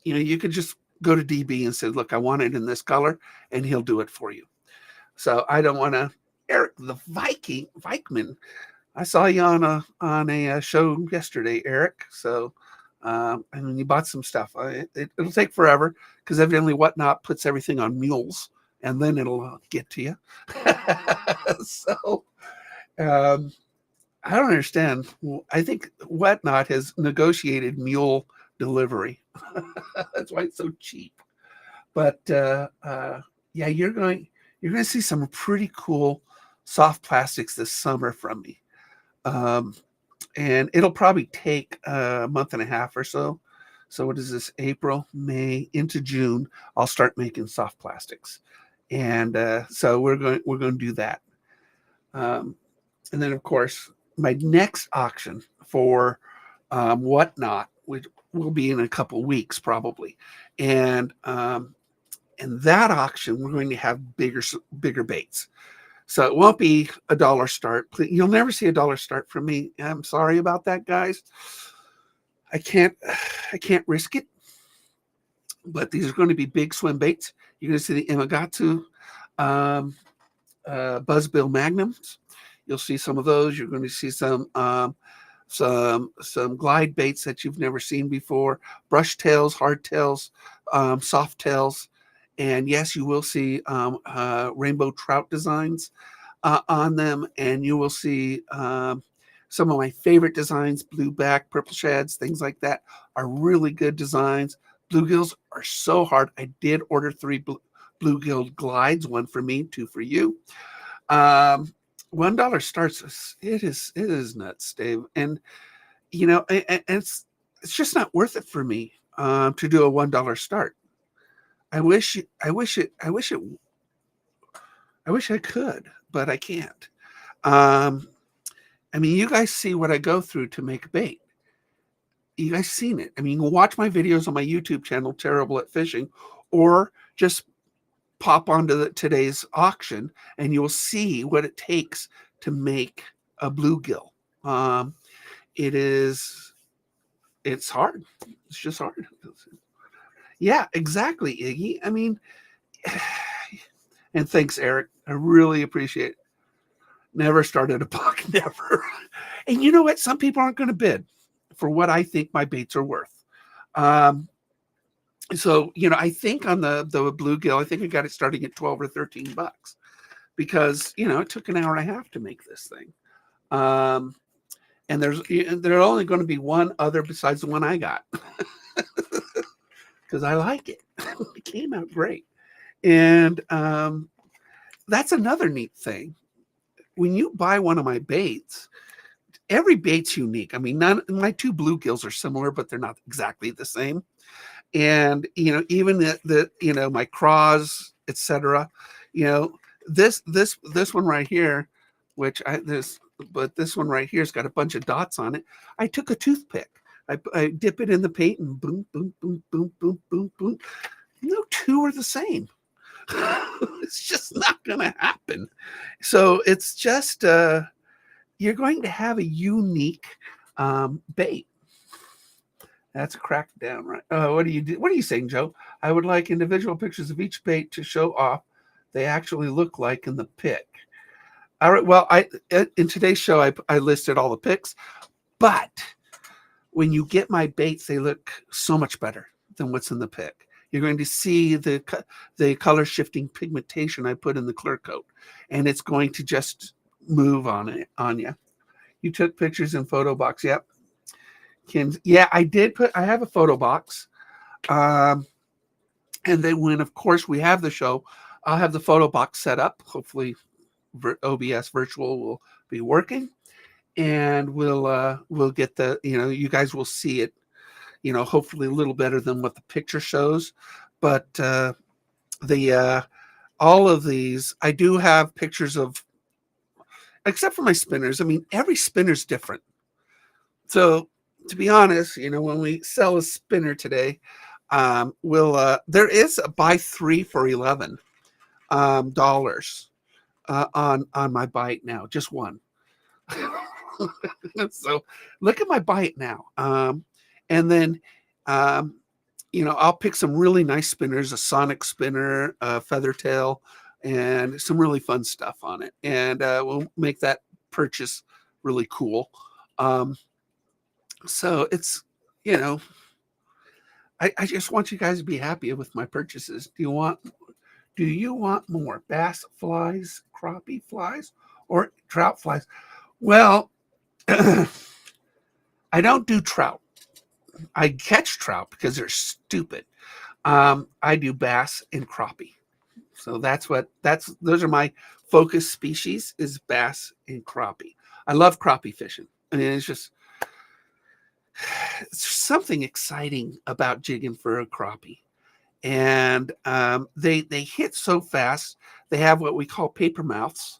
you could just go to DB and say, look, I want it in this color, and he'll do it for you. So I don't want to, Eric, the Vikman. I saw you on a show yesterday, Eric. So, you bought some stuff. It'll take forever because evidently Whatnot puts everything on mules, and then it'll get to you. So, I don't understand. I think Whatnot has negotiated mule delivery. That's why it's so cheap. But yeah, you're going to see some pretty cool soft plastics this summer from me. And it'll probably take a month and a half or so. So what is this? April, May into June, I'll start making soft plastics. And so we're going to do that. And then, of course, my next auction for Whatnot, which will be in a couple weeks probably. And in that auction, we're going to have bigger baits. So it won't be $1 start. You'll never see $1 start from me. I'm sorry about that, guys. I can't risk it. But these are going to be big swim baits. You're going to see the Imagatu Buzzbill Magnums. You'll see some of those. You're going to see some glide baits that you've never seen before. Brush tails, hard tails, soft tails. And yes, you will see rainbow trout designs on them. And you will see some of my favorite designs, blue back, purple shads, things like that are really good designs. Bluegills are so hard. I did order 3 bluegill glides, 1 for me, 2 for you. $1 starts. It is nuts, Dave. And it's just not worth it for me to do a $1 start. I wish I could, but I can't. Um, I mean, you guys see what I go through to make bait. You guys seen it. I mean, you can watch my videos on my YouTube channel, Terrible at Fishing, or just pop onto today's auction and you'll see what it takes to make a bluegill. It's hard. It's just hard. Yeah, exactly, Iggy. I mean, and thanks, Eric. I really appreciate it. Never started a buck, never. And you know what? Some people aren't going to bid for what I think my baits are worth. So, I think on the bluegill, I think I got it starting at 12 or 13 bucks because, it took an hour and a half to make this thing. And there's only going to be one other besides the one I got because I like it. It came out great. And that's another neat thing. When you buy one of my baits, every bait's unique. I mean, my 2 bluegills are similar, but they're not exactly the same. And even my craws, etc. This one right here, this one right here's got a bunch of dots on it. I took a toothpick. I dip it in the paint and boom, boom, boom, boom, boom, boom, boom. No 2 are the same. It's just not going to happen. So it's just you're going to have a unique bait. That's cracked down, right? What are you saying, Joe? I would like individual pictures of each bait to show off they actually look like in the pic. All right. Well, in today's show, I listed all the pics, but when you get my baits, they look so much better than what's in the pic. You're going to see the color shifting pigmentation I put in the clear coat, and it's going to just move on you. You took pictures in photo box. Yep. Kim's, yeah, I have a photo box. And then when, of course, we have the show, I'll have the photo box set up. Hopefully OBS virtual will be working, and we'll get you guys will see it, hopefully a little better than what the picture shows. But all of these, I do have pictures of, except for my spinners. I mean, every spinner's different. So to be honest, when we sell a spinner today, there is a buy 3 for $11 on my bite now, just one. So look at my bite now. And then, I'll pick some really nice spinners, a sonic spinner, a feather tail, and some really fun stuff on it. And we'll make that purchase really cool. So it's, I just want you guys to be happy with my purchases. Do you want more bass flies, crappie flies, or trout flies? Well, I don't do trout. I catch trout because they're stupid. I do bass and crappie. So those are my focus species, is bass and crappie. I love crappie fishing. I mean, it's something exciting about jigging for a crappie. And they hit so fast. They have what we call paper mouths.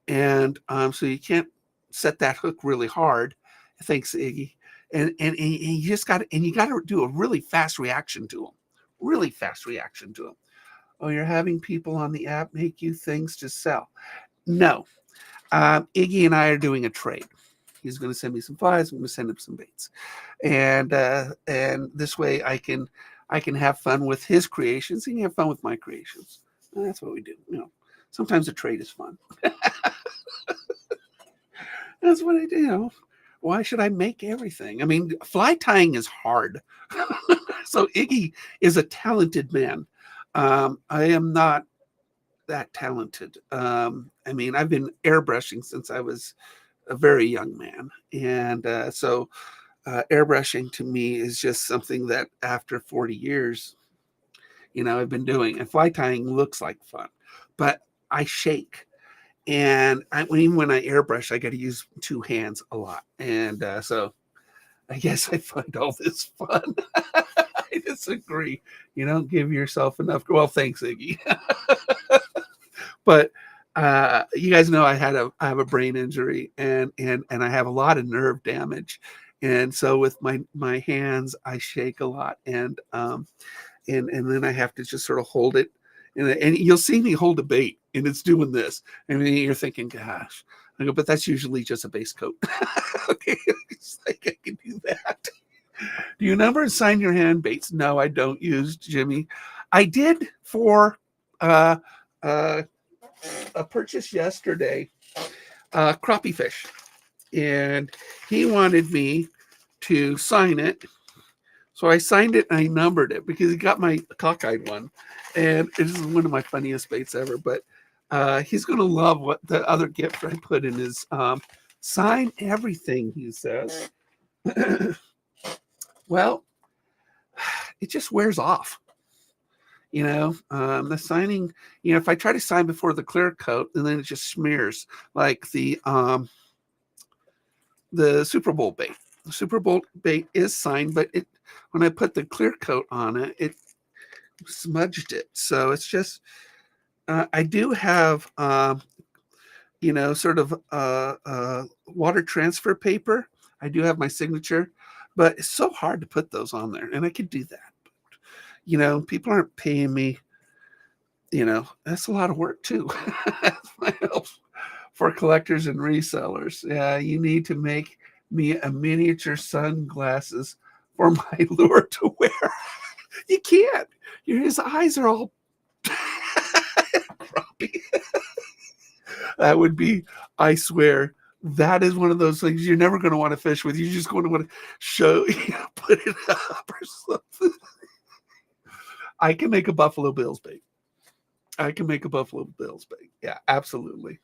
And so you can't set that hook really hard. Thanks, Iggy. And you just got to do a really fast reaction to them. Really fast reaction to them. Oh, you're having people on the app make you things to sell. No. Iggy and I are doing a trade. He's going to send me some flies. I'm going to send him some baits. And this way I can have fun with his creations. He can have fun with my creations. And that's what we do. Sometimes a trade is fun. That's what I do. Why should I make everything? I mean, fly tying is hard. So Iggy is a talented man. I am not that talented. I mean, I've been airbrushing since I was a very young man. And so airbrushing to me is just something that after 40 years, I've been doing. And fly tying looks like fun, but I shake. And even when I airbrush, I got to use two hands a lot. And so I guess I find all this fun. I disagree. You don't give yourself enough. Well, thanks, Iggy. But you guys know I have a brain injury, and I have a lot of nerve damage. And so with my hands, I shake a lot, and then I have to just sort of hold it, and you'll see me hold a bait, and it's doing this, and then you're thinking, gosh, I go, but that's usually just a base coat. Okay, it's like I can do that. Do you never sign your hand baits? No, I don't use Jimmy. I did for uh, uh, a purchase yesterday, crappie fish, and he wanted me to sign it. So I signed it and I numbered it because he got my cockeyed one, and it is one of my funniest baits ever. But he's going to love what the other gift I put in his sign everything, he says. Well, it just wears off. The signing, if I try to sign before the clear coat, and then it just smears like the Super Bowl bait. The Super Bowl bait is signed, but when I put the clear coat on it, it smudged it. So it's just, I do have, sort of water transfer paper. I do have my signature, but it's so hard to put those on there, and I could do that. But, people aren't paying me. That's a lot of work too. That's my help for collectors and resellers. Yeah, you need to make me a miniature sunglasses for my lure to wear. You can't. His eyes are all crappy. That would be, I swear, that is one of those things you're never going to want to fish with. You're just going to want to show, put it up or something. I can make a Buffalo Bills bait. Yeah, absolutely.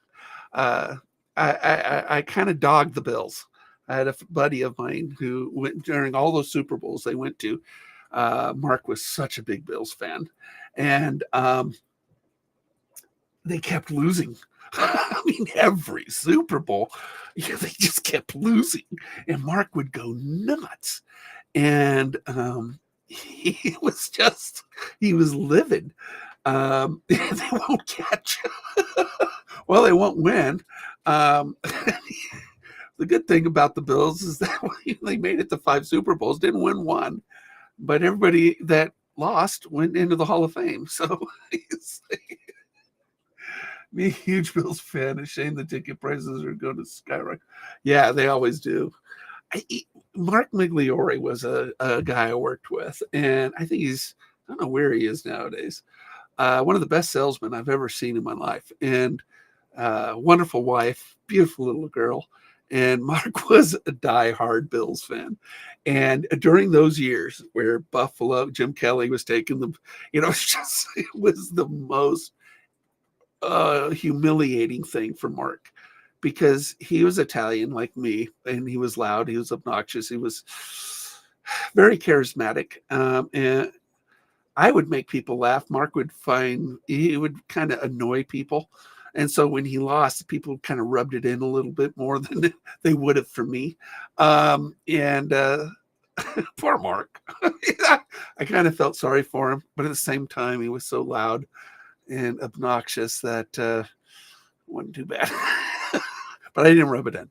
I kind of dogged the Bills. I had a buddy of mine who went during all those Super Bowls they went to. Mark was such a big Bills fan, and they kept losing. I mean, every Super Bowl, they just kept losing, and Mark would go nuts. And he was livid. They won't catch. Well, they won't win. The good thing about the Bills is that they made it to 5 Super Bowls, didn't win one, but everybody that lost went into the Hall of Fame. So me, a huge Bills fan. A shame the ticket prices are going to skyrocket. Yeah, they always do. Mark Migliore was a guy I worked with, and I think I don't know where he is nowadays. One of the best salesmen I've ever seen in my life, and wonderful wife, beautiful little girl. And Mark was a diehard Bills fan. And during those years where Buffalo, Jim Kelly was taking them, it was the most humiliating thing for Mark, because he was Italian like me, and he was loud, he was obnoxious, he was very charismatic, and I would make people laugh. Mark he would kind of annoy people. And so when he lost, people kind of rubbed it in a little bit more than they would have for me. And poor Mark. I kind of felt sorry for him, but at the same time, he was so loud and obnoxious that wasn't too bad. But I didn't rub it in.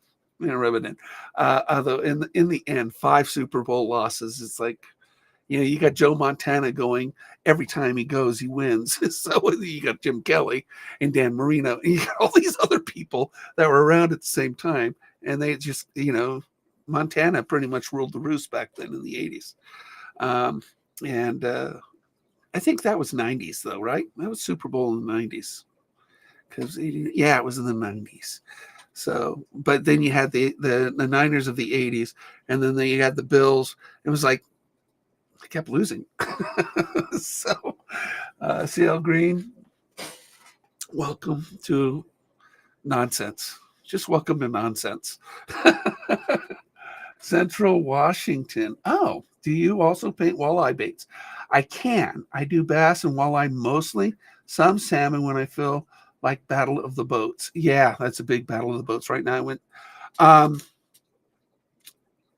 Although in the end, 5 Super Bowl losses, it's like, you got Joe Montana going every time he goes, he wins. So you got Jim Kelly and Dan Marino, and you got all these other people that were around at the same time. And they just, Montana pretty much ruled the roost back then in the 80s. And I think that was 90s though, right? That was Super Bowl in the 90s. It was in the 90s. So, but then you had the Niners of the 80s, and then you had the Bills. It was like, I kept losing. So, CL Green, welcome to nonsense. Just welcome to nonsense. Central Washington. Oh, do you also paint walleye baits? I can. I do bass and walleye mostly. Some salmon when I feel like Battle of the Boats. Yeah, that's a big Battle of the Boats right now. I went. Um,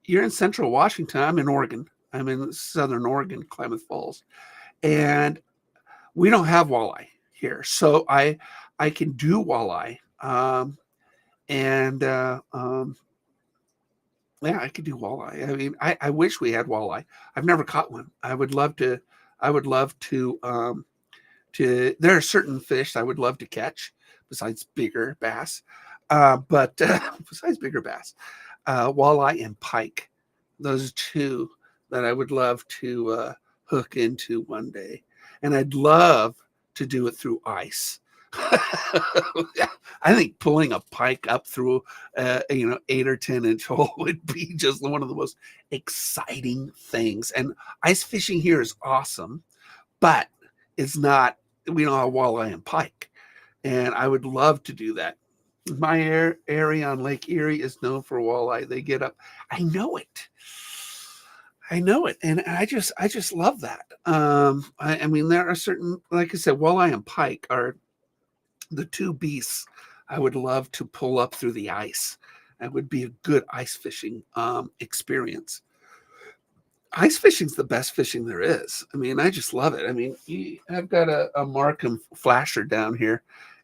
you're in Central Washington. I'm in Oregon. I'm in Southern Oregon, Klamath Falls, and we don't have walleye here, so I can do walleye. And Yeah, I could do walleye. I mean, I wish we had walleye. I've never caught one. I would love to. I would love to. There are certain fish I would love to catch besides bigger bass, but besides bigger bass, walleye and pike. Those two that I would love to hook into one day, and I'd love to do it through ice. I think pulling a pike up through 8 or 10 inch hole would be just one of the most exciting things. And ice fishing here is awesome, but it's not. We don't have walleye and pike, and I would love to do that. My area on Lake Erie is known for walleye. They get up. I know it. I know it, and I just love that. I mean, there are certain, like I said, walleye and pike are the two beasts I would love to pull up through the ice. That would be a good ice fishing experience. Ice fishing's the best fishing there is. I mean, I just love it. I mean, I've got a Markham flasher down here,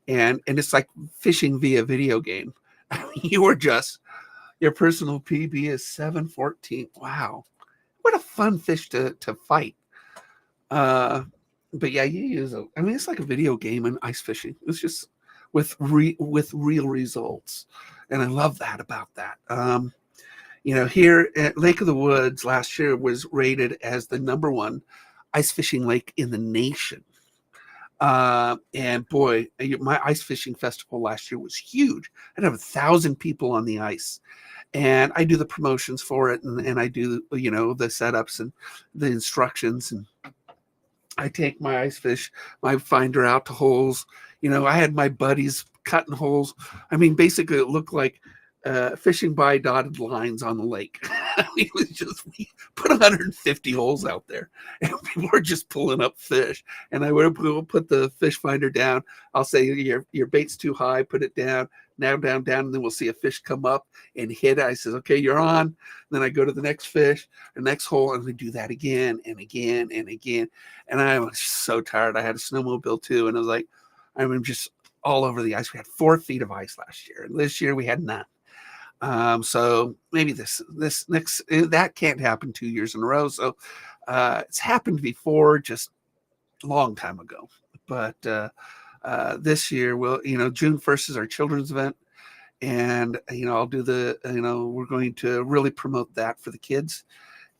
and it's like fishing via video game. I mean, your personal PB is 714. Wow, what a fun fish to fight. But yeah, you use a. I mean, it's like a video game in ice fishing. It's just with real results, and I love that about that. Here at Lake of the Woods last year was rated as the #1 ice fishing lake in the nation. And boy, my ice fishing festival last year was huge. I'd have 1,000 people on the ice, and I do the promotions for it, and I do the setups and the instructions, and I take my my finder out to holes. I had my buddies cutting holes. I mean, basically, it looked like fishing by dotted lines on the lake. I mean, it was just, we put 150 holes out there, and people were just pulling up fish. And I would put the fish finder down. I'll say, your bait's too high, put it down, now down, down, and then we'll see a fish come up and hit it. I says, okay, you're on. And then I go to the next fish, the next hole, and we do that again and again and again. And I was so tired. I had a snowmobile too, and I was like, I'm just all over the ice. We had 4 feet of ice last year, and this year we had none. So maybe this next that can't happen 2 years in a row. So it's happened before, just a long time ago. But this year, June 1st is our children's event, and I'll do we're going to really promote that for the kids.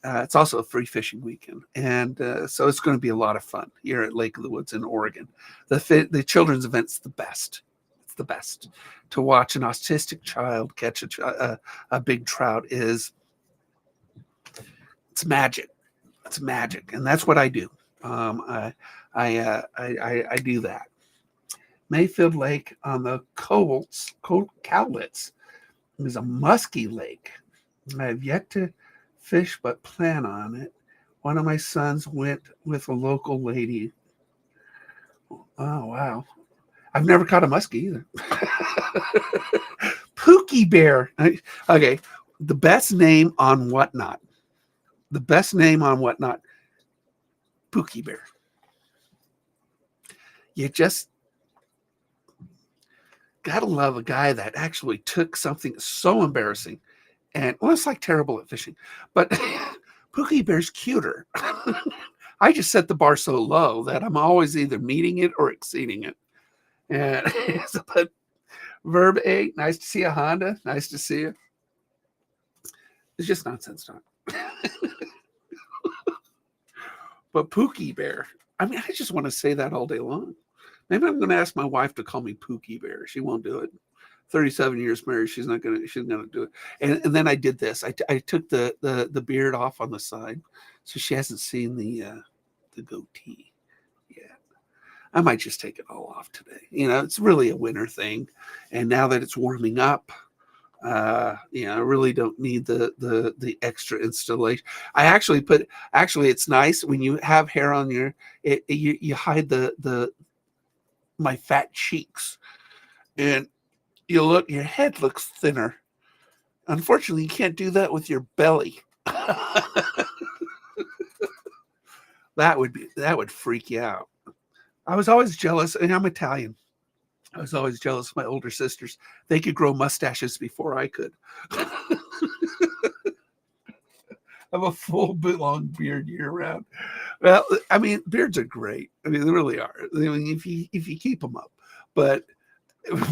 It's also a free fishing weekend, and so it's going to be a lot of fun here at Lake of the Woods in Oregon. The children's event's the best. It's the best. To watch an autistic child catch a big trout it's magic. It's magic, and that's what I do. I do that. Mayfield Lake on the Cowlitz is a musky lake. I have yet to fish, but plan on it. One of my sons went with a local lady. Oh, wow. I've never caught a muskie either. Pookie Bear. Okay. The best name on Whatnot. The best name on Whatnot. Pookie Bear. You just gotta love a guy that actually took something so embarrassing and, well, it's like terrible at fishing, but Pookie Bear's cuter. I just set the bar so low that I'm always either meeting it or exceeding it. And but Verb 8, nice to see you, Honda. Nice to see you. It's just nonsense talk. But Pookie Bear, I mean, I just want to say that all day long. Maybe I'm going to ask my wife to call me Pookie Bear. She won't do it. 37 years married, she's not gonna do it. And then I did this. I took the beard off on the side, so she hasn't seen the goatee yet. I might just take it all off today. It's really a winter thing, and now that it's warming up, I really don't need the extra installation. Actually it's nice when you have hair on you hide the my fat cheeks, and your head looks thinner. Unfortunately, you can't do that with your belly. That would freak you out. I was always jealous, and I'm Italian. I was always jealous of my older sisters. They could grow mustaches before I could. I have a full long beard year round. Well, I mean, beards are great. I mean, they really are. I mean, if you keep them up, but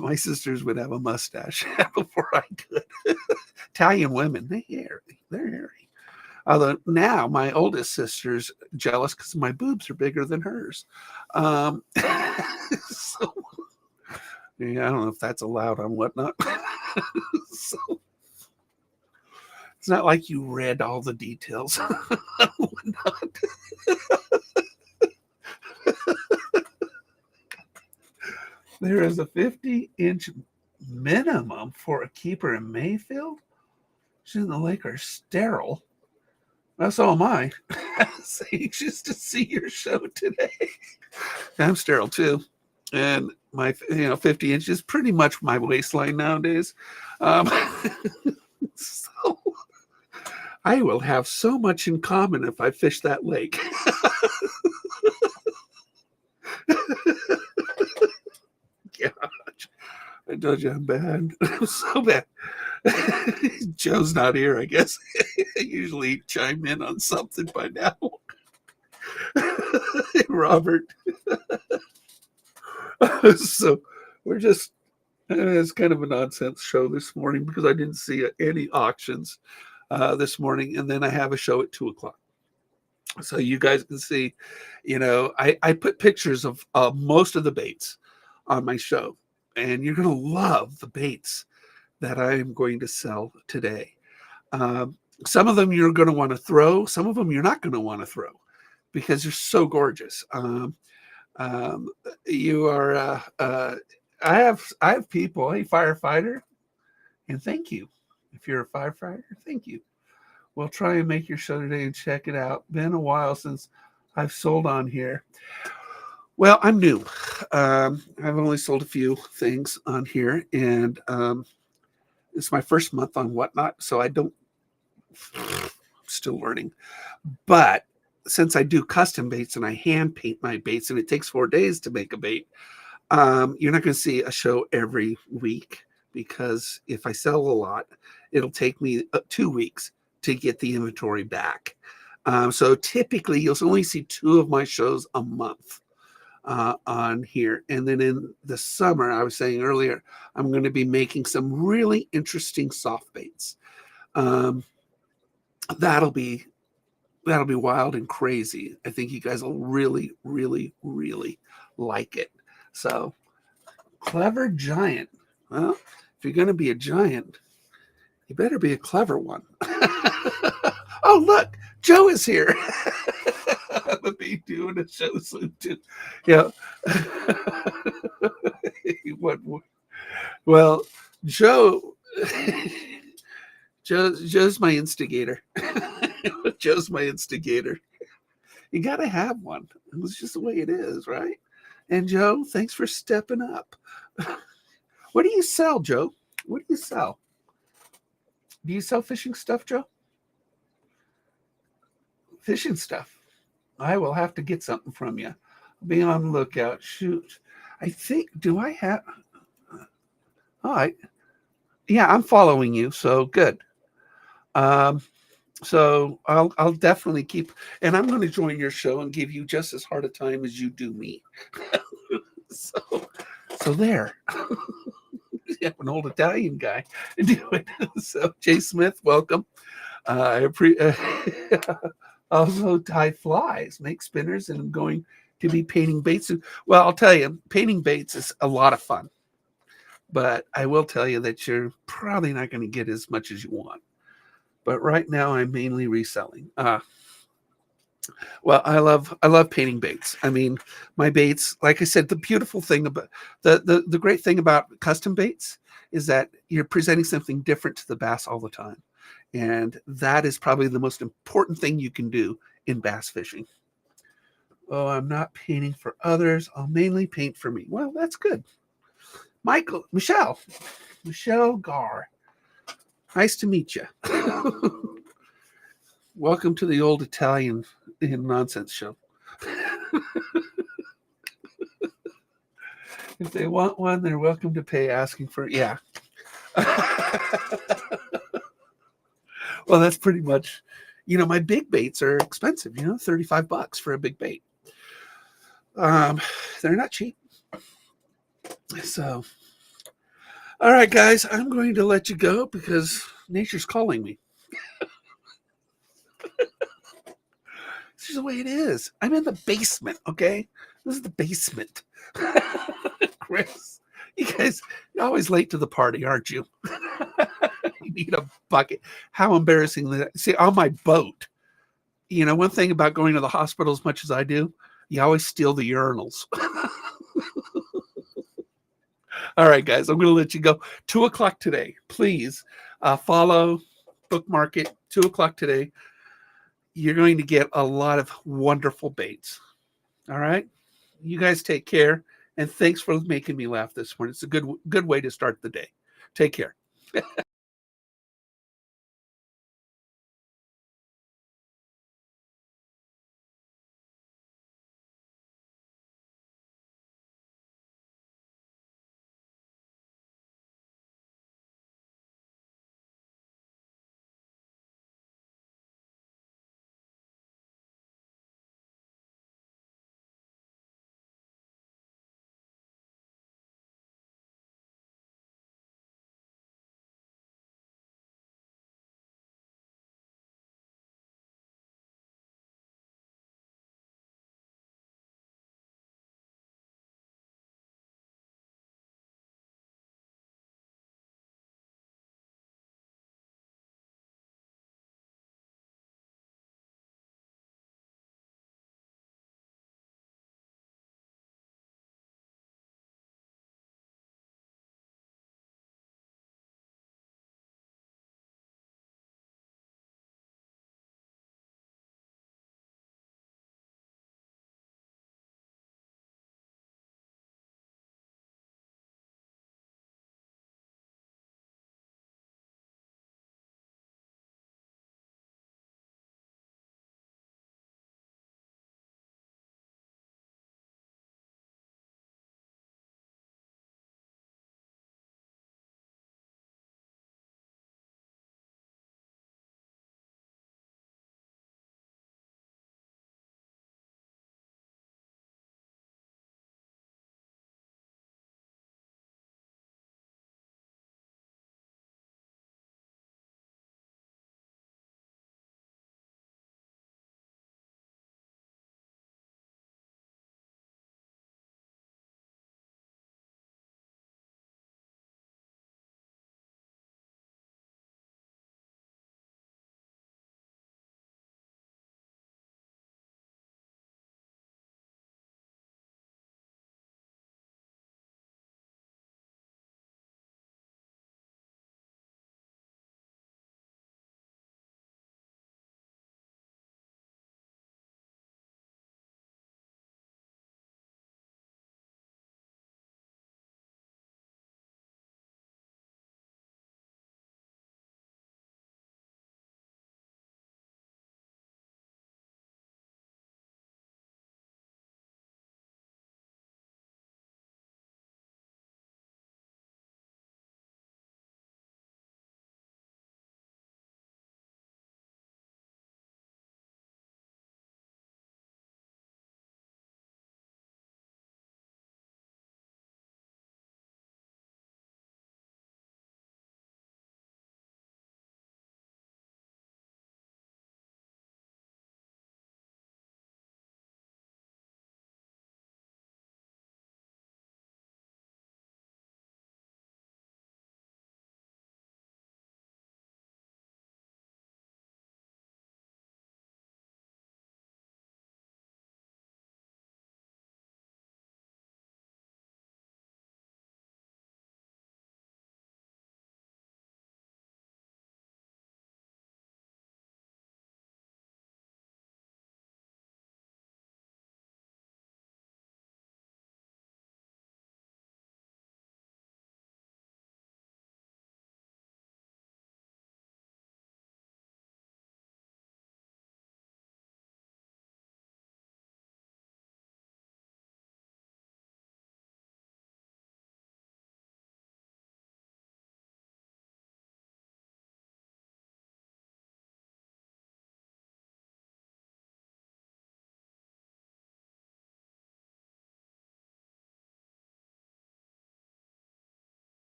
my sisters would have a mustache before I could. Italian women, they're hairy. Although now my oldest sister's jealous because my boobs are bigger than hers. So yeah, I don't know if that's allowed on Whatnot. So it's not like you read all the details on Whatnot. There is a 50-inch minimum for a keeper in Mayfield. She's in the lake are sterile. That's all am I. So anxious to see your show today. I'm sterile too. And my 50 inches is pretty much my waistline nowadays. So I will have so much in common if I fish that lake. Gosh, I told you I'm bad. I'm so bad. Joe's not here, I guess. I usually chime in on something by now. Robert. So we're just, it's kind of a nonsense show this morning because I didn't see any auctions this morning. And then I have a show at 2:00. So you guys can see, I put pictures of most of the baits on my show. And you're going to love the baits that I am going to sell today. Some of them you're going to want to throw. Some of them you're not going to want to throw because they're so gorgeous. You are. I have people. Hey, firefighter, and thank you. If you're a firefighter, thank you. We'll try and make your show today and check it out. Been a while since I've sold on here. Well, I'm new. I've only sold a few things on here, and it's my first month on Whatnot, so I'm still learning. But since I do custom baits and I hand paint my baits, and it takes 4 days to make a bait, you're not going to see a show every week because if I sell a lot, it'll take me 2 weeks to get the inventory back. So typically, you'll only see 2 of my shows a month on here. And then in the summer, I was saying earlier, I'm going to be making some really interesting soft baits. That'll be wild and crazy. I think you guys will really, really, really like it. So, clever giant. Well, if you're going to be a giant, you better be a clever one. Oh, look, Joe is here. I'm going to be doing a show soon, too. Yeah. Well, Joe's my instigator. Joe's my instigator. You got to have one. It's just the way it is, right? And Joe, thanks for stepping up. What do you sell, Joe? What do you sell? Do you sell fishing stuff, Joe? Fishing stuff. I will have to get something from you. Be on the lookout. Shoot. I think, do I have... All right. Yeah, I'm following you, so good. So I'll definitely keep, and I'm going to join your show and give you just as hard a time as you do me. So there. Yeah, an old Italian guy do it. So Jay Smith, welcome. Also tie flies, make spinners, and I'm going to be painting baits. Well, I'll tell you, painting baits is a lot of fun, but I will tell you that you're probably not going to get as much as you want. But right now, I'm mainly reselling. Well, I love painting baits. I mean, my baits, like I said, the beautiful thing about the great thing about custom baits is that you're presenting something different to the bass all the time. And that is probably the most important thing you can do in bass fishing. Oh, I'm not painting for others. I'll mainly paint for me. Well, that's good. Michelle Gar. Nice to meet you. Welcome to the old Italian nonsense show. If they want one, they're welcome to pay asking for it. Yeah. Well, that's pretty much, my big baits are expensive, $35 for a big bait. They're not cheap. So, all right, guys, I'm going to let you go because nature's calling me. This is the way it is. I'm in the basement, okay? This is the basement. Chris, you guys, you're always late to the party, aren't you? You need a bucket. How embarrassing that. See, on my boat, one thing about going to the hospital as much as I do, you always steal the urinals. All right, guys, I'm going to let you go. 2:00 today. Please follow, bookmark it. 2:00 today. You're going to get a lot of wonderful baits. All right? You guys take care. And thanks for making me laugh this morning. It's a good way to start the day. Take care.